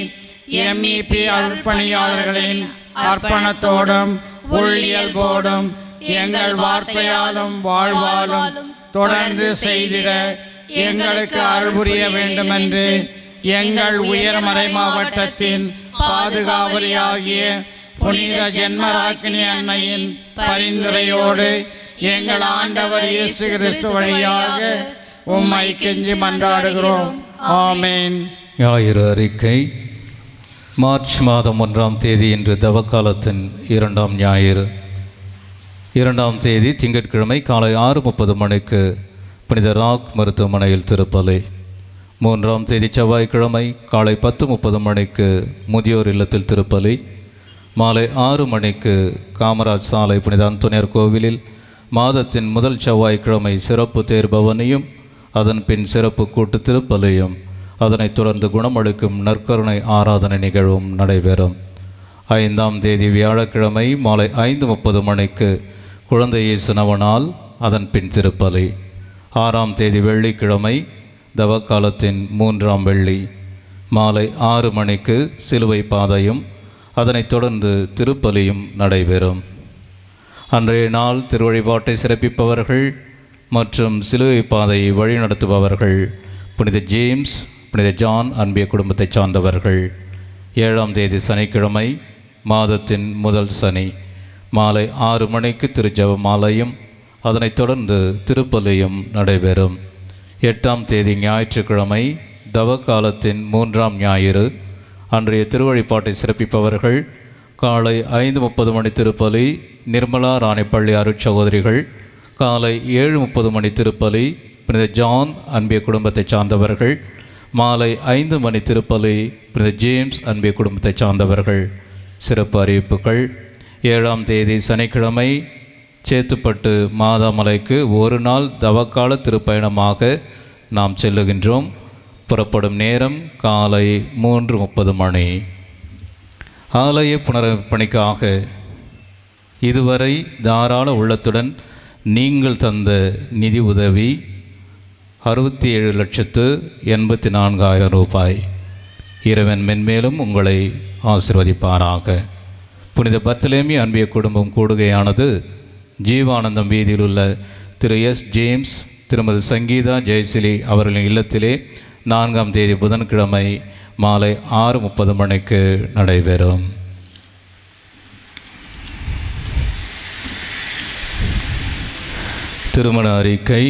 MEP அருட்பணியாளர்களின் அர்ப்பணத்தோடும் உள்ளியல்போடும் எங்கள் வார்த்தையாலும் வாழ்வாலும் தொடர்ந்து செய்திட எங்களுக்கு அருள் புரிய வேண்டுமென்று எங்கள் உயர்மறை மாவட்டத்தின் பாதுகாவலியாகிய புனித ஜென்மராக்கினி அன்னையின் பரிந்துரையோடு எங்கள் ஆண்டவர் இயேசு கிறிஸ்து வழியாக உம்மை கெஞ்சி மன்றாடுகிறோம். ஆமென். ஞாயிறு அறிக்கை. மார்ச் மாதம் 1ஆம் தேதி இன்று தவக்காலத்தின் 2ஆம் ஞாயிறு. 2ஆம் தேதி திங்கட்கிழமை காலை 6:30 மணிக்கு புனித ராக் மருத்துவமனையில் திருப்பலி. 3ஆம் தேதி செவ்வாய்க்கிழமை காலை 10:30 மணிக்கு முதியோர் இல்லத்தில் திருப்பலி. மாலை 6 மணிக்கு காமராஜ் சாலை புனித அந்தோனியார் கோவிலில் மாதத்தின் முதல் செவ்வாய்க்கிழமை சிறப்பு தேர்பவனியும் அதன் பின் சிறப்பு கூட்டு திருப்பலியும் அதனைத் தொடர்ந்து குணமளிக்கும் நற்கருணை ஆராதனை நிகழ்வும் நடைபெறும். 5ஆம் தேதி வியாழக்கிழமை மாலை 5:30 மணிக்கு குழந்தை இயேசு நவநாள், அதன் பின் திருப்பலி. 6ஆம் தேதி வெள்ளிக்கிழமை தவக்காலத்தின் 3ஆம் வெள்ளி மாலை 6 மணிக்கு சிலுவை பாதையும் அதனைத் தொடர்ந்து திருப்பலியும் நடைபெறும். அன்றைய நாள் திருவழிபாட்டை சிறப்பிப்பவர்கள் மற்றும் சிலுவை பாதையை வழிநடத்துபவர்கள் புனித ஜேம்ஸ், புனித ஜான் அன்பிய குடும்பத்தைச் சார்ந்தவர்கள். 7ஆம் தேதி சனிக்கிழமை மாதத்தின் முதல் சனி மாலை 6 மணிக்கு திருஜெபமாலையும் அதனைத் தொடர்ந்து திருப்பலியும் நடைபெறும். 8ஆம் தேதி ஞாயிற்றுக்கிழமை தவக்காலத்தின் 3ஆம் ஞாயிறு அன்றைய திருவழிபாட்டை சிறப்பிப்பவர்கள் காலை 5:30 மணி திருப்பலி நிர்மலா ராணிப்பள்ளி அருட்சகோதரிகள், காலை 7:30 மணி திருப்பலி புனித ஜான் அன்பிய குடும்பத்தைச் சார்ந்தவர்கள், மாலை 5 மணி திருப்பலி புனித ஜேம்ஸ் அன்பிய குடும்பத்தைச் சார்ந்தவர்கள். சிறப்பு அறிவிப்புகள். 7ஆம் தேதி சனிக்கிழமை சேத்துப்பட்டு மாதாமலைக்கு ஒரு நாள் தவக்கால திருப்பயணமாக நாம் செல்லுகின்றோம். புறப்படும் நேரம் காலை 3:30 மணி. ஆலய புனரமைப்பணிக்காக இதுவரை தாராள உள்ளத்துடன் நீங்கள் தந்த நிதி உதவி 67,84,000 ரூபாய். இறைவன் மென்மேலும் உங்களை ஆசிர்வதிப்பாராக. புனித பர்த்தலேமி அன்பிய குடும்பம் கூடுகையானது ஜீவானந்தம் வீதியில் உள்ள திரு எஸ். ஜேம்ஸ், திருமதி சங்கீதா ஜெயசிலி அவர்களின் இல்லத்திலே 4ஆம் தேதி புதன்கிழமை மாலை 6:30 மணிக்கு நடைபெறும். திருமண அறிக்கை.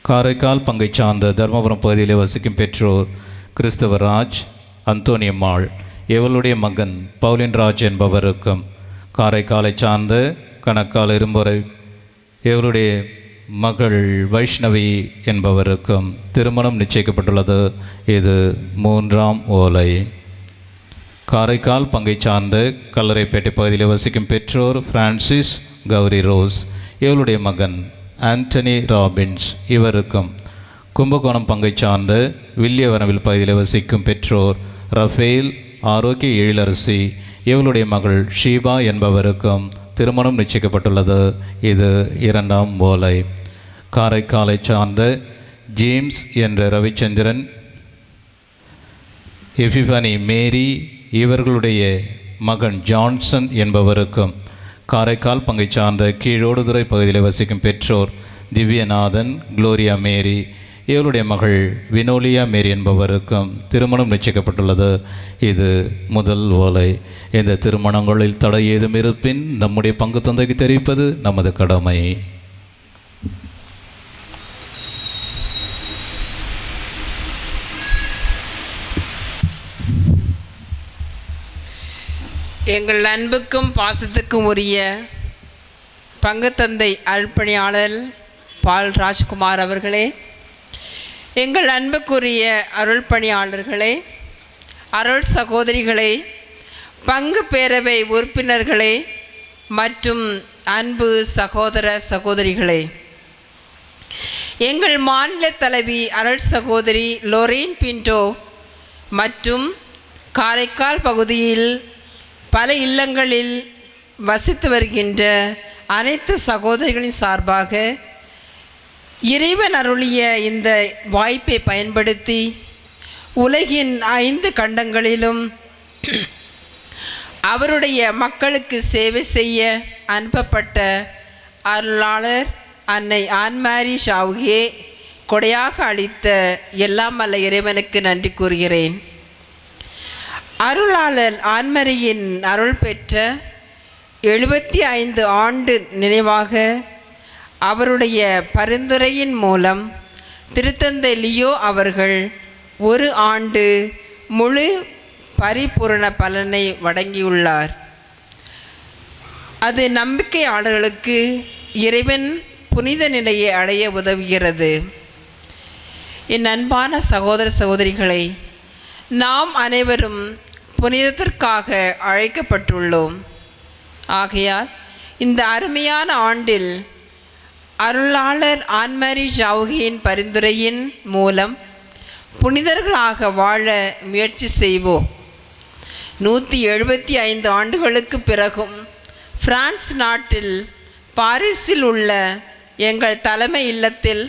காரைக்கால் பங்கை சார்ந்த தர்மபுரம் பகுதியில் வசிக்கும் பெற்றோர் கிறிஸ்தவர் ராஜ், அந்தோனியம்மாள் இவளுடைய மகன் பவுலின் ராஜ் என்பவருக்கும், காரைக்காலை சார்ந்த கணக்கால் இரும்புரை இவருடைய மகள் வைஷ்ணவி என்பவருக்கும் திருமணம் நிச்சயிக்கப்பட்டுள்ளது. இது 3ஆம் ஓலை. காரைக்கால் பங்கை சார்ந்த கல்லறைப்பேட்டை பகுதியில் வசிக்கும் பெற்றோர் பிரான்சிஸ் கௌரி ரோஸ் இவளுடைய மகன் ஆண்டனி ராபின்ஸ் இவருக்கும், கும்பகோணம் பங்கை சார்ந்த வில்லியவனவில் பகுதியில் வசிக்கும் பெற்றோர் ரஃபேல் ஆரோக்கிய எழிலரசி இவளுடைய மகள் ஷீபா என்பவருக்கும் திருமணம் நிச்சயிக்கப்பட்டுள்ளது. இது 2ஆம் ஓலை. காரைக்காலை சார்ந்த ஜேம்ஸ் என்ற ரவிச்சந்திரன், எபிஃபனி மேரி இவர்களுடைய மகன் ஜான்சன் என்பவருக்கும், காரைக்கால் பங்கை சார்ந்த கீழோடுதுறை பகுதியில் வசிக்கும் பெற்றோர் திவ்யநாதன், குளோரியா மேரி இவருடைய மகள் வினோலியா மேரி என்பவருக்கும் திருமணம் நிச்சயிக்கப்பட்டுள்ளது. இது முதல் ஓலை. இந்த திருமணங்களில் தடை ஏதும் இருப்பின் நம்முடைய பங்கு தந்தைக்கு தெரிவிப்பது நமது கடமை. எங்கள் அன்புக்கும் பாசத்துக்கும் உரிய பங்கு தந்தை அருள்பணியாளர் பால் ராஜ்குமார் அவர்களே, எங்கள் அன்புக்குரிய அருள் பணியாளர்களே, அருள் சகோதரிகளே, பங்கு பேரவை உறுப்பினர்களே மற்றும் அன்பு சகோதர சகோதரிகளே, எங்கள் மாநில தலைவி அருள் சகோதரி லோரேன் பின்டோ மற்றும் காரைக்கால் பகுதியில் பல இல்லங்களில் வசித்து வருகின்ற அனைத்து சகோதரிகளின் சார்பாக இறைவன் அருளிய இந்த வாய்ப்பை பயன்படுத்தி உலகின் 5 கண்டங்களிலும் அவருடைய மக்களுக்கு சேவை செய்ய அனுப்பப்பட்ட அருளாளர் அன்னை ஆன்மாரி ஷாவுகே கொடையாக அளித்த எல்லாம் வல்ல இறைவனுக்கு நன்றி கூறுகிறேன். அருளாளர் ஆன்மரியின் அருள் பெற்ற 75 ஆண்டு நினைவாக அவருடைய பரிந்துரையின் மூலம் திருத்தந்தை லியோ அவர்கள் 1 ஆண்டு முழு பரிபூரண பலனை வழங்கியுள்ளார். அது நம்பிக்கையாளர்களுக்கு இறைவன் புனித நிலையை அடைய உதவுகிறது. என் அன்பான சகோதர சகோதரிகளை, நாம் அனைவரும் புனிதத்திற்காக அழைக்கப்பட்டுள்ளோம். ஆகையால் இந்த அருமையான ஆண்டில் அருளாளர் ஆன்மரி ஷாவுகியின் பரிந்துரையின் மூலம் புனிதர்களாக வாழ முயற்சி செய்வோம். 175 ஆண்டுகளுக்கு பிறகும் பிரான்ஸ் நாட்டில் பாரிஸில் உள்ள எங்கள் தலைமை இல்லத்தில்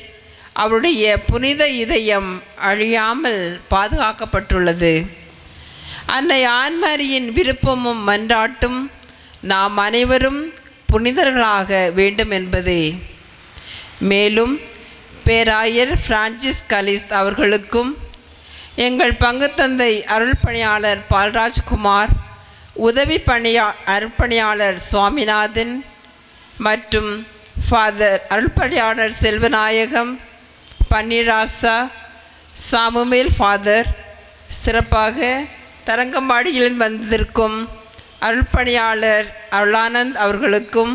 அவருடைய புனித இதயம் அழியாமல் பாதுகாக்கப்பட்டுள்ளது. அன்னை ஆன்மரியின் விருப்பமும் மன்றாட்டும் நாம் அனைவரும் புனிதர்களாக வேண்டும் என்பதே. மேலும் பேராயர் பிரான்சிஸ் கலிஸ் அவர்களுக்கும் எங்கள் பங்குத்தந்தை அருள் பணியாளர் பால்ராஜ்குமார், உதவி அருள்பணியாளர் சுவாமிநாதன் மற்றும் ஃபாதர் அருள்பணியாளர் செல்வநாயகம், பன்னீராசா, சாமுவேல் ஃபாதர், சிறப்பாக தரங்கம்பாடியில் வந்திருக்கும் அருள்பணியாளர் அருளானந்த் அவர்களுக்கும்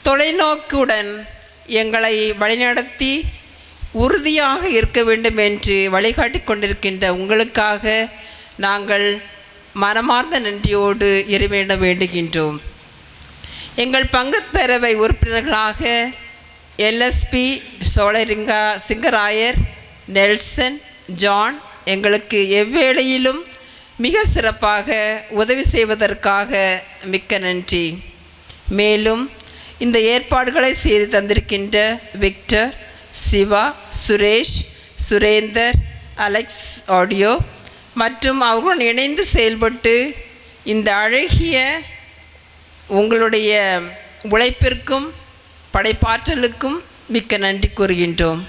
தொலைநோக்குடன் எங்களை வழிநடத்தி உறுதியாக இருக்க வேண்டும் என்று வழிகாட்டி கொண்டிருக்கின்ற உங்களுக்காக நாங்கள் மனமார்ந்த நன்றியோடு இறைவனிடம் வேண்டுகின்றோம். எங்கள் பங்குப்பேரவை உறுப்பினர்களாக எல்எஸ்பி சோழரிங்கா சிங்கராயர், நெல்சன், ஜான் எங்களுக்கு எவ்வேளையிலும் மிக சிறப்பாக உதவி செய்வதற்காக மிக்க நன்றி. மேலும் இந்த ஏற்பாடுகளை செய்து தந்திருக்கின்ற Victor, Siva, Suresh, Surender, Alex audio மற்றும் அவர்களுடன் இணைந்து செயல்பட்டு இந்த அழகிய உங்களுடைய உழைப்பிற்கும் படைப்பாற்றலுக்கும் மிக்க நன்றி கூறுகின்றோம்.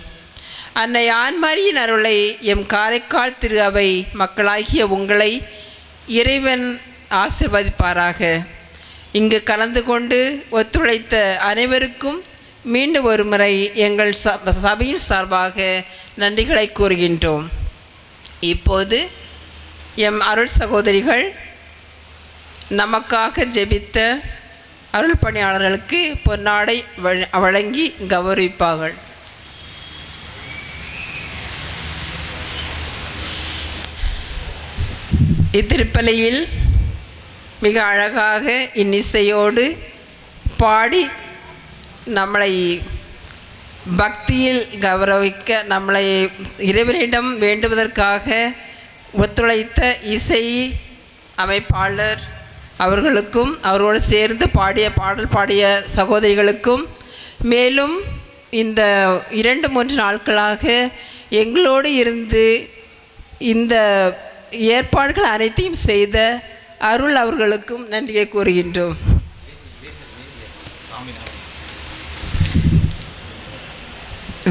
அன்னை ஆன்மரியின் அருளை எம் காரைக்கால் திரு அவை மக்களாகிய உங்களை இறைவன் ஆசிர்வதிப்பாராக. இங்கு கலந்து கொண்டு ஒத்துழைத்த அனைவருக்கும் மீண்டும் ஒரு முறை எங்கள் சபையின் சார்பாக நன்றிகளை கூறுகின்றோம். இப்போது எம் அருள் சகோதரிகள் நமக்காக ஜெபித்த அருள் பணியாளர்களுக்கு பொன்னாடை வழங்கி கௌரவிப்பார்கள். இத்திருப்பலியில் மிக அழகாக இன்னிசையோடு பாடி நம்மளை பக்தியில் கௌரவிக்க நம்மளை இறைவனிடம் வேண்டுவதற்காக ஒத்துழைத்த இசை அமைப்பாளர் அவர்களுக்கும் அவரோடு சேர்ந்து பாடல் பாடிய சகோதரிகளுக்கும், மேலும் இந்த 2-3 நாட்களாக எங்களோடு இருந்து இந்த ஏற்பாடுகள் அனைத்தையும் செய்த அருள் அவர்களுக்கும் நன்றியை கூறுகின்றோம்.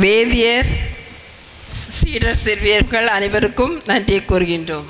வேதியர், சீடர், செல்வியர்கள் அனைவருக்கும் நன்றியை கூறுகின்றோம்.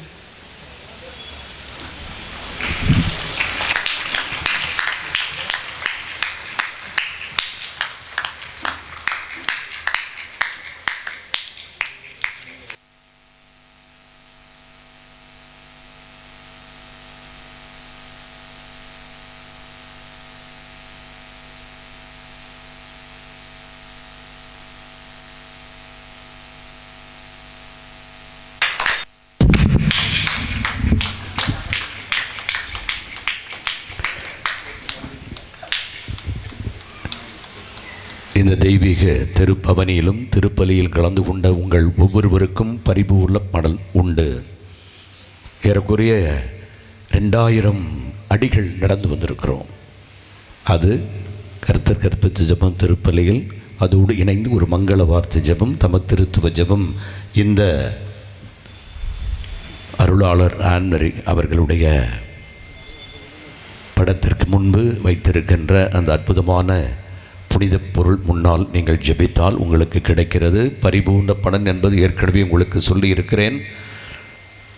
இந்த தெய்வீக திருப்பவனியிலும் திருப்பலியில் கலந்து கொண்ட உங்கள் ஒவ்வொருவருக்கும் பரிபூர்ண மடல் உண்டு. ஏறக்குறைய 2000 அடிகள் நடந்து வந்திருக்கிறோம். அது கர்த்தர் கற்பித்த ஜெபம் திருப்பலியில் அதோடு இணைந்து ஒரு மங்கள வார்த்தை ஜெபம், தமத்திருத்துவ ஜெபம். இந்த அருளாளர் ஆன்மரி அவர்களுடைய படத்திற்கு முன்பு வைத்திருக்கின்ற அந்த அற்புதமான புனித பொருள் முன்னால் நீங்கள் ஜெபித்தால் உங்களுக்கு கிடைக்கிறது பரிபூர்ண பலன் என்பது ஏற்கனவே உங்களுக்கு சொல்லியிருக்கிறேன்.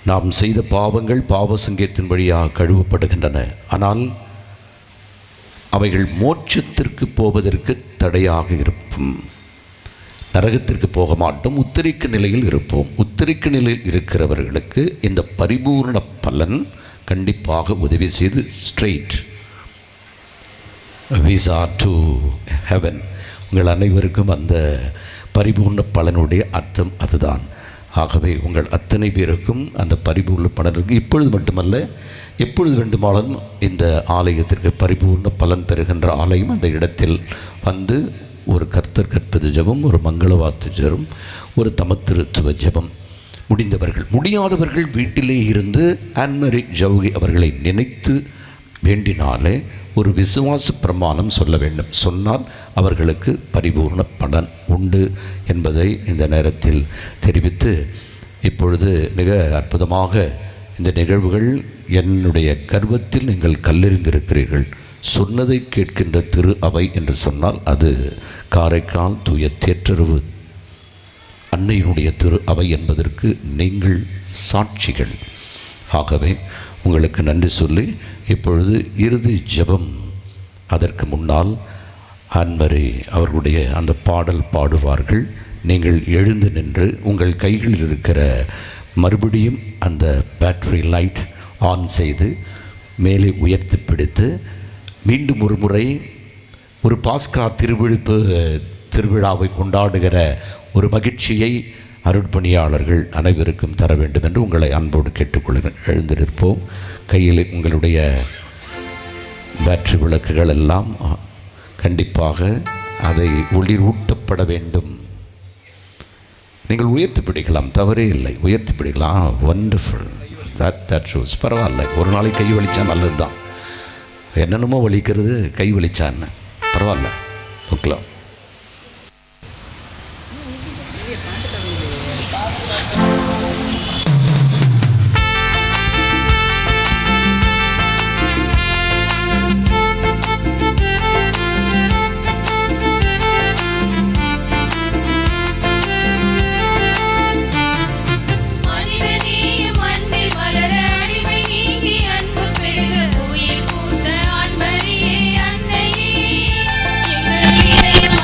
நாம் செய்த பாவங்கள் பாவ சங்கீதத்தின் வழியாக கழுவப்படுகின்றன. ஆனால் அவைகள் மோட்சத்திற்கு போவதற்கு தடையாக இருக்கும். நரகத்திற்கு போக மாட்டோம், உத்தரிக்க நிலையில் இருப்போம். உத்தரிக்க நிலையில் இருக்கிறவர்களுக்கு இந்த பரிபூர்ண பலன் கண்டிப்பாக உதவி செய்து ஸ்ட்ரெயிட் விசா டு ஹெவன். உங்கள் அனைவருக்கும் அந்த பரிபூர்ண பலனுடைய அர்த்தம் அதுதான். ஆகவே உங்கள் அத்தனை பேருக்கும் அந்த பரிபூர்ண பலன் இருக்குது. இப்பொழுது மட்டுமல்ல, எப்பொழுது வேண்டுமானாலும் இந்த ஆலயத்திற்கு பரிபூர்ண பலன் பெறுகின்ற ஆலயம் அந்த இடத்தில் வந்து ஒரு கர்த்தர் கற்பது ஜெபம், ஒரு மங்கள வார்த்தை ஜெபம், ஒரு தமத்திருத்துவ ஜெபம். முடிந்தவர்கள், முடியாதவர்கள் வீட்டிலே இருந்து ஆன்மரி ஜவுகி அவர்களை நினைத்து வேண்டினாலே ஒரு விசுவாச பிரமாணம் சொல்ல வேண்டும். சொன்னால் அவர்களுக்கு பரிபூர்ண பலன் உண்டு என்பதை இந்த நேரத்தில் தெரிவித்து, இப்பொழுது மிக அற்புதமாக இந்த நிகழ்வுகள் என்னுடைய கர்வத்தில் நீங்கள் கல்லெறிந்திருக்கிறீர்கள். சொன்னதை கேட்கின்ற திரு அவை என்று சொன்னால் அது காரைக்கால் தூய தேற்றரவு அன்னையினுடைய திரு அவை என்பதற்கு நீங்கள் சாட்சிகள். ஆகவே உங்களுக்கு நன்றி சொல்லி இப்பொழுது இறுதி ஜெபம். அதற்கு முன்னால் ஆன்மரி அவர்களுடைய அந்த பாடல் பாடுவார்கள். நீங்கள் எழுந்து நின்று உங்கள் கைகளில் இருக்கிற மறுபடியும் அந்த பேட்டரி லைட் ஆன் செய்து மேலே உயர்த்தி பிடித்து மீண்டும் ஒரு முறை ஒரு பாஸ்கா திருவிழாவை கொண்டாடுகிற ஒரு மகிழ்ச்சியை அருட்பணியாளர்கள் அனைவருக்கும் தர வேண்டும் என்று உங்களை அன்போடு கேட்டுக்கொள்கிறேன். எழுந்து நிற்போம். கையில் உங்களுடைய பேட்டரி விளக்குகள் எல்லாம் கண்டிப்பாக அதை ஒளிரூட்டப்பட வேண்டும். நீங்கள் உயர்த்தி பிடிக்கலாம், தவறே இல்லை, உயர்த்தி பிடிக்கலாம். Wonderful, that shows. பரவாயில்ல, ஒரு நாளைக்கு கை வலிச்சா நல்லது தான். என்னென்னமோ வலிக்கிறது, கை வலிச்சான்னு பரவாயில்ல, ஓகலாம். அன்னையே, எங்கள்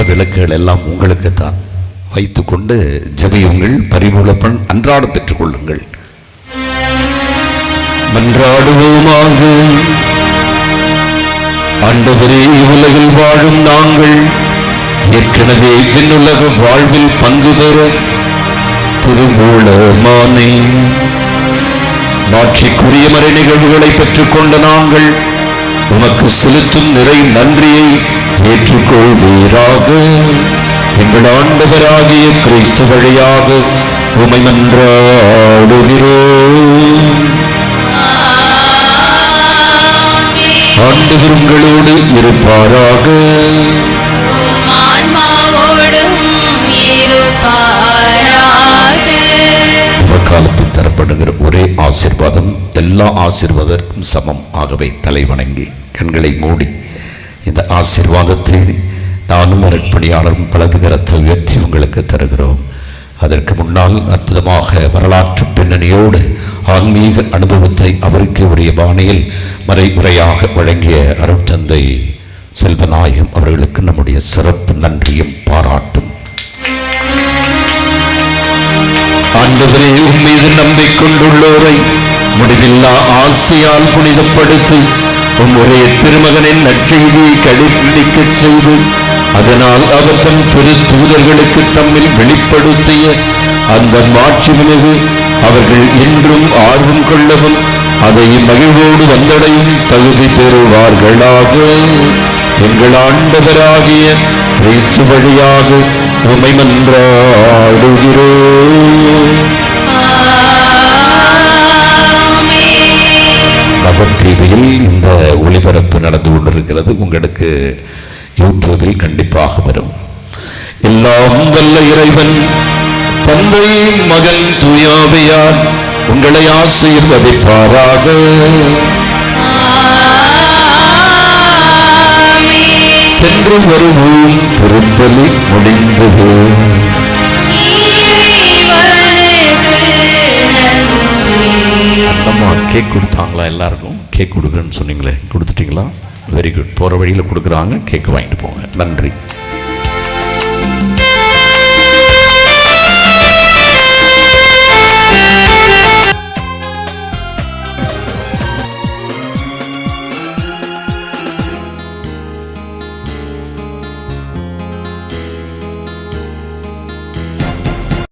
விளக்குகள் எல்லாம் உங்களுக்குத்தான். வைத்துக்கொண்டு ஜெபியுங்கள், பரிமளப்பெண் அன்றாட பெற்றுக்கொள்ளுங்கள். மன்றாடுவோமாக. ஆண்டவரே, உலகில் வாழும் நாங்கள் ஏற்கனவே விண்ணுலக வாழ்வில் பங்கு பெற திருமூலமானே மாட்சிக்குரிய மறை நிகழ்வுகளை பெற்றுக்கொண்ட நாங்கள் உமக்கு செலுத்தும் நிறை நன்றியை ஏற்றுக்கொள்வீராக. எங்கள் ஆண்டவராகிய கிறிஸ்து வழியாக உம்மை மன்றாடுகிறோம். ஆண்டவர் உங்களோடு இருப்பாராக. காலத்தில் தரப்படுகிற ஒரே ஆசீர்வாதம் எல்லா ஆசீர்வாதத்திற்கும் சமம். ஆகவே தலை வணங்கி கண்களை மூடி இந்த ஆசீர்வாதத்தை நானும் அருட்பணியாளரும் வலது கரத்தை உயர்த்தி உங்களுக்கு தருகிறோம். அதற்கு முன்னால் அற்புதமாக வரலாற்று பின்னணியோடு ஆன்மீக அனுபவத்தை அவருக்கு உரிய பாணியில் மறைமுறையாக வழங்கிய அருட்தந்தை செல்வநாயகம் அவர்களுக்கு நம்முடைய சிறப்பு நன்றியும் பாராட்டும். ஆண்டவரே, உம்மீது நம்பிக்கொண்டுள்ளோரை முடிவில்லா ஆசையால் புனிதப்படுத்தி உம் ஒரே திருமகனின் நற்செய்தியை கடைபிடிக்கச் செய்து அதனால் அவர் தம் திரு தூதர்களுக்கு தம்மில் வெளிப்படுத்திய அந்த மாட்சிமிகு அவர்கள் இன்றும் ஆர்வம் கொள்ளவும் அதை மகிழ்வோடு வந்தடையும் தகுதி பெறுவார்களாக. எங்கள் ஆண்டவராகிய கிறிஸ்து வழியாக உம்மை மன்றாடுகிறோம். நகர் டிவியில் இந்த ஒளிபரப்பு நடந்து கொண்டிருக்கிறது. உங்களுக்கு யூடியூபில் கண்டிப்பாக வரும். எல்லாம் வல்ல இறைவன் தந்தை, மகன், தூயாவியார் உங்களை ஆசீர்வதிப்பாராக. சென்று வருவோம். திருப்பலி முடிந்தது. அம்மா கேக் கொடுத்தாங்களா? எல்லாருக்கும் கேக் கொடுக்குறேன்னு சொன்னீங்களே, கொடுத்துட்டீங்களா? Very good. போகிற வழியில் கொடுக்குறாங்க, கேக் வாங்கிட்டு போங்க. நன்றி.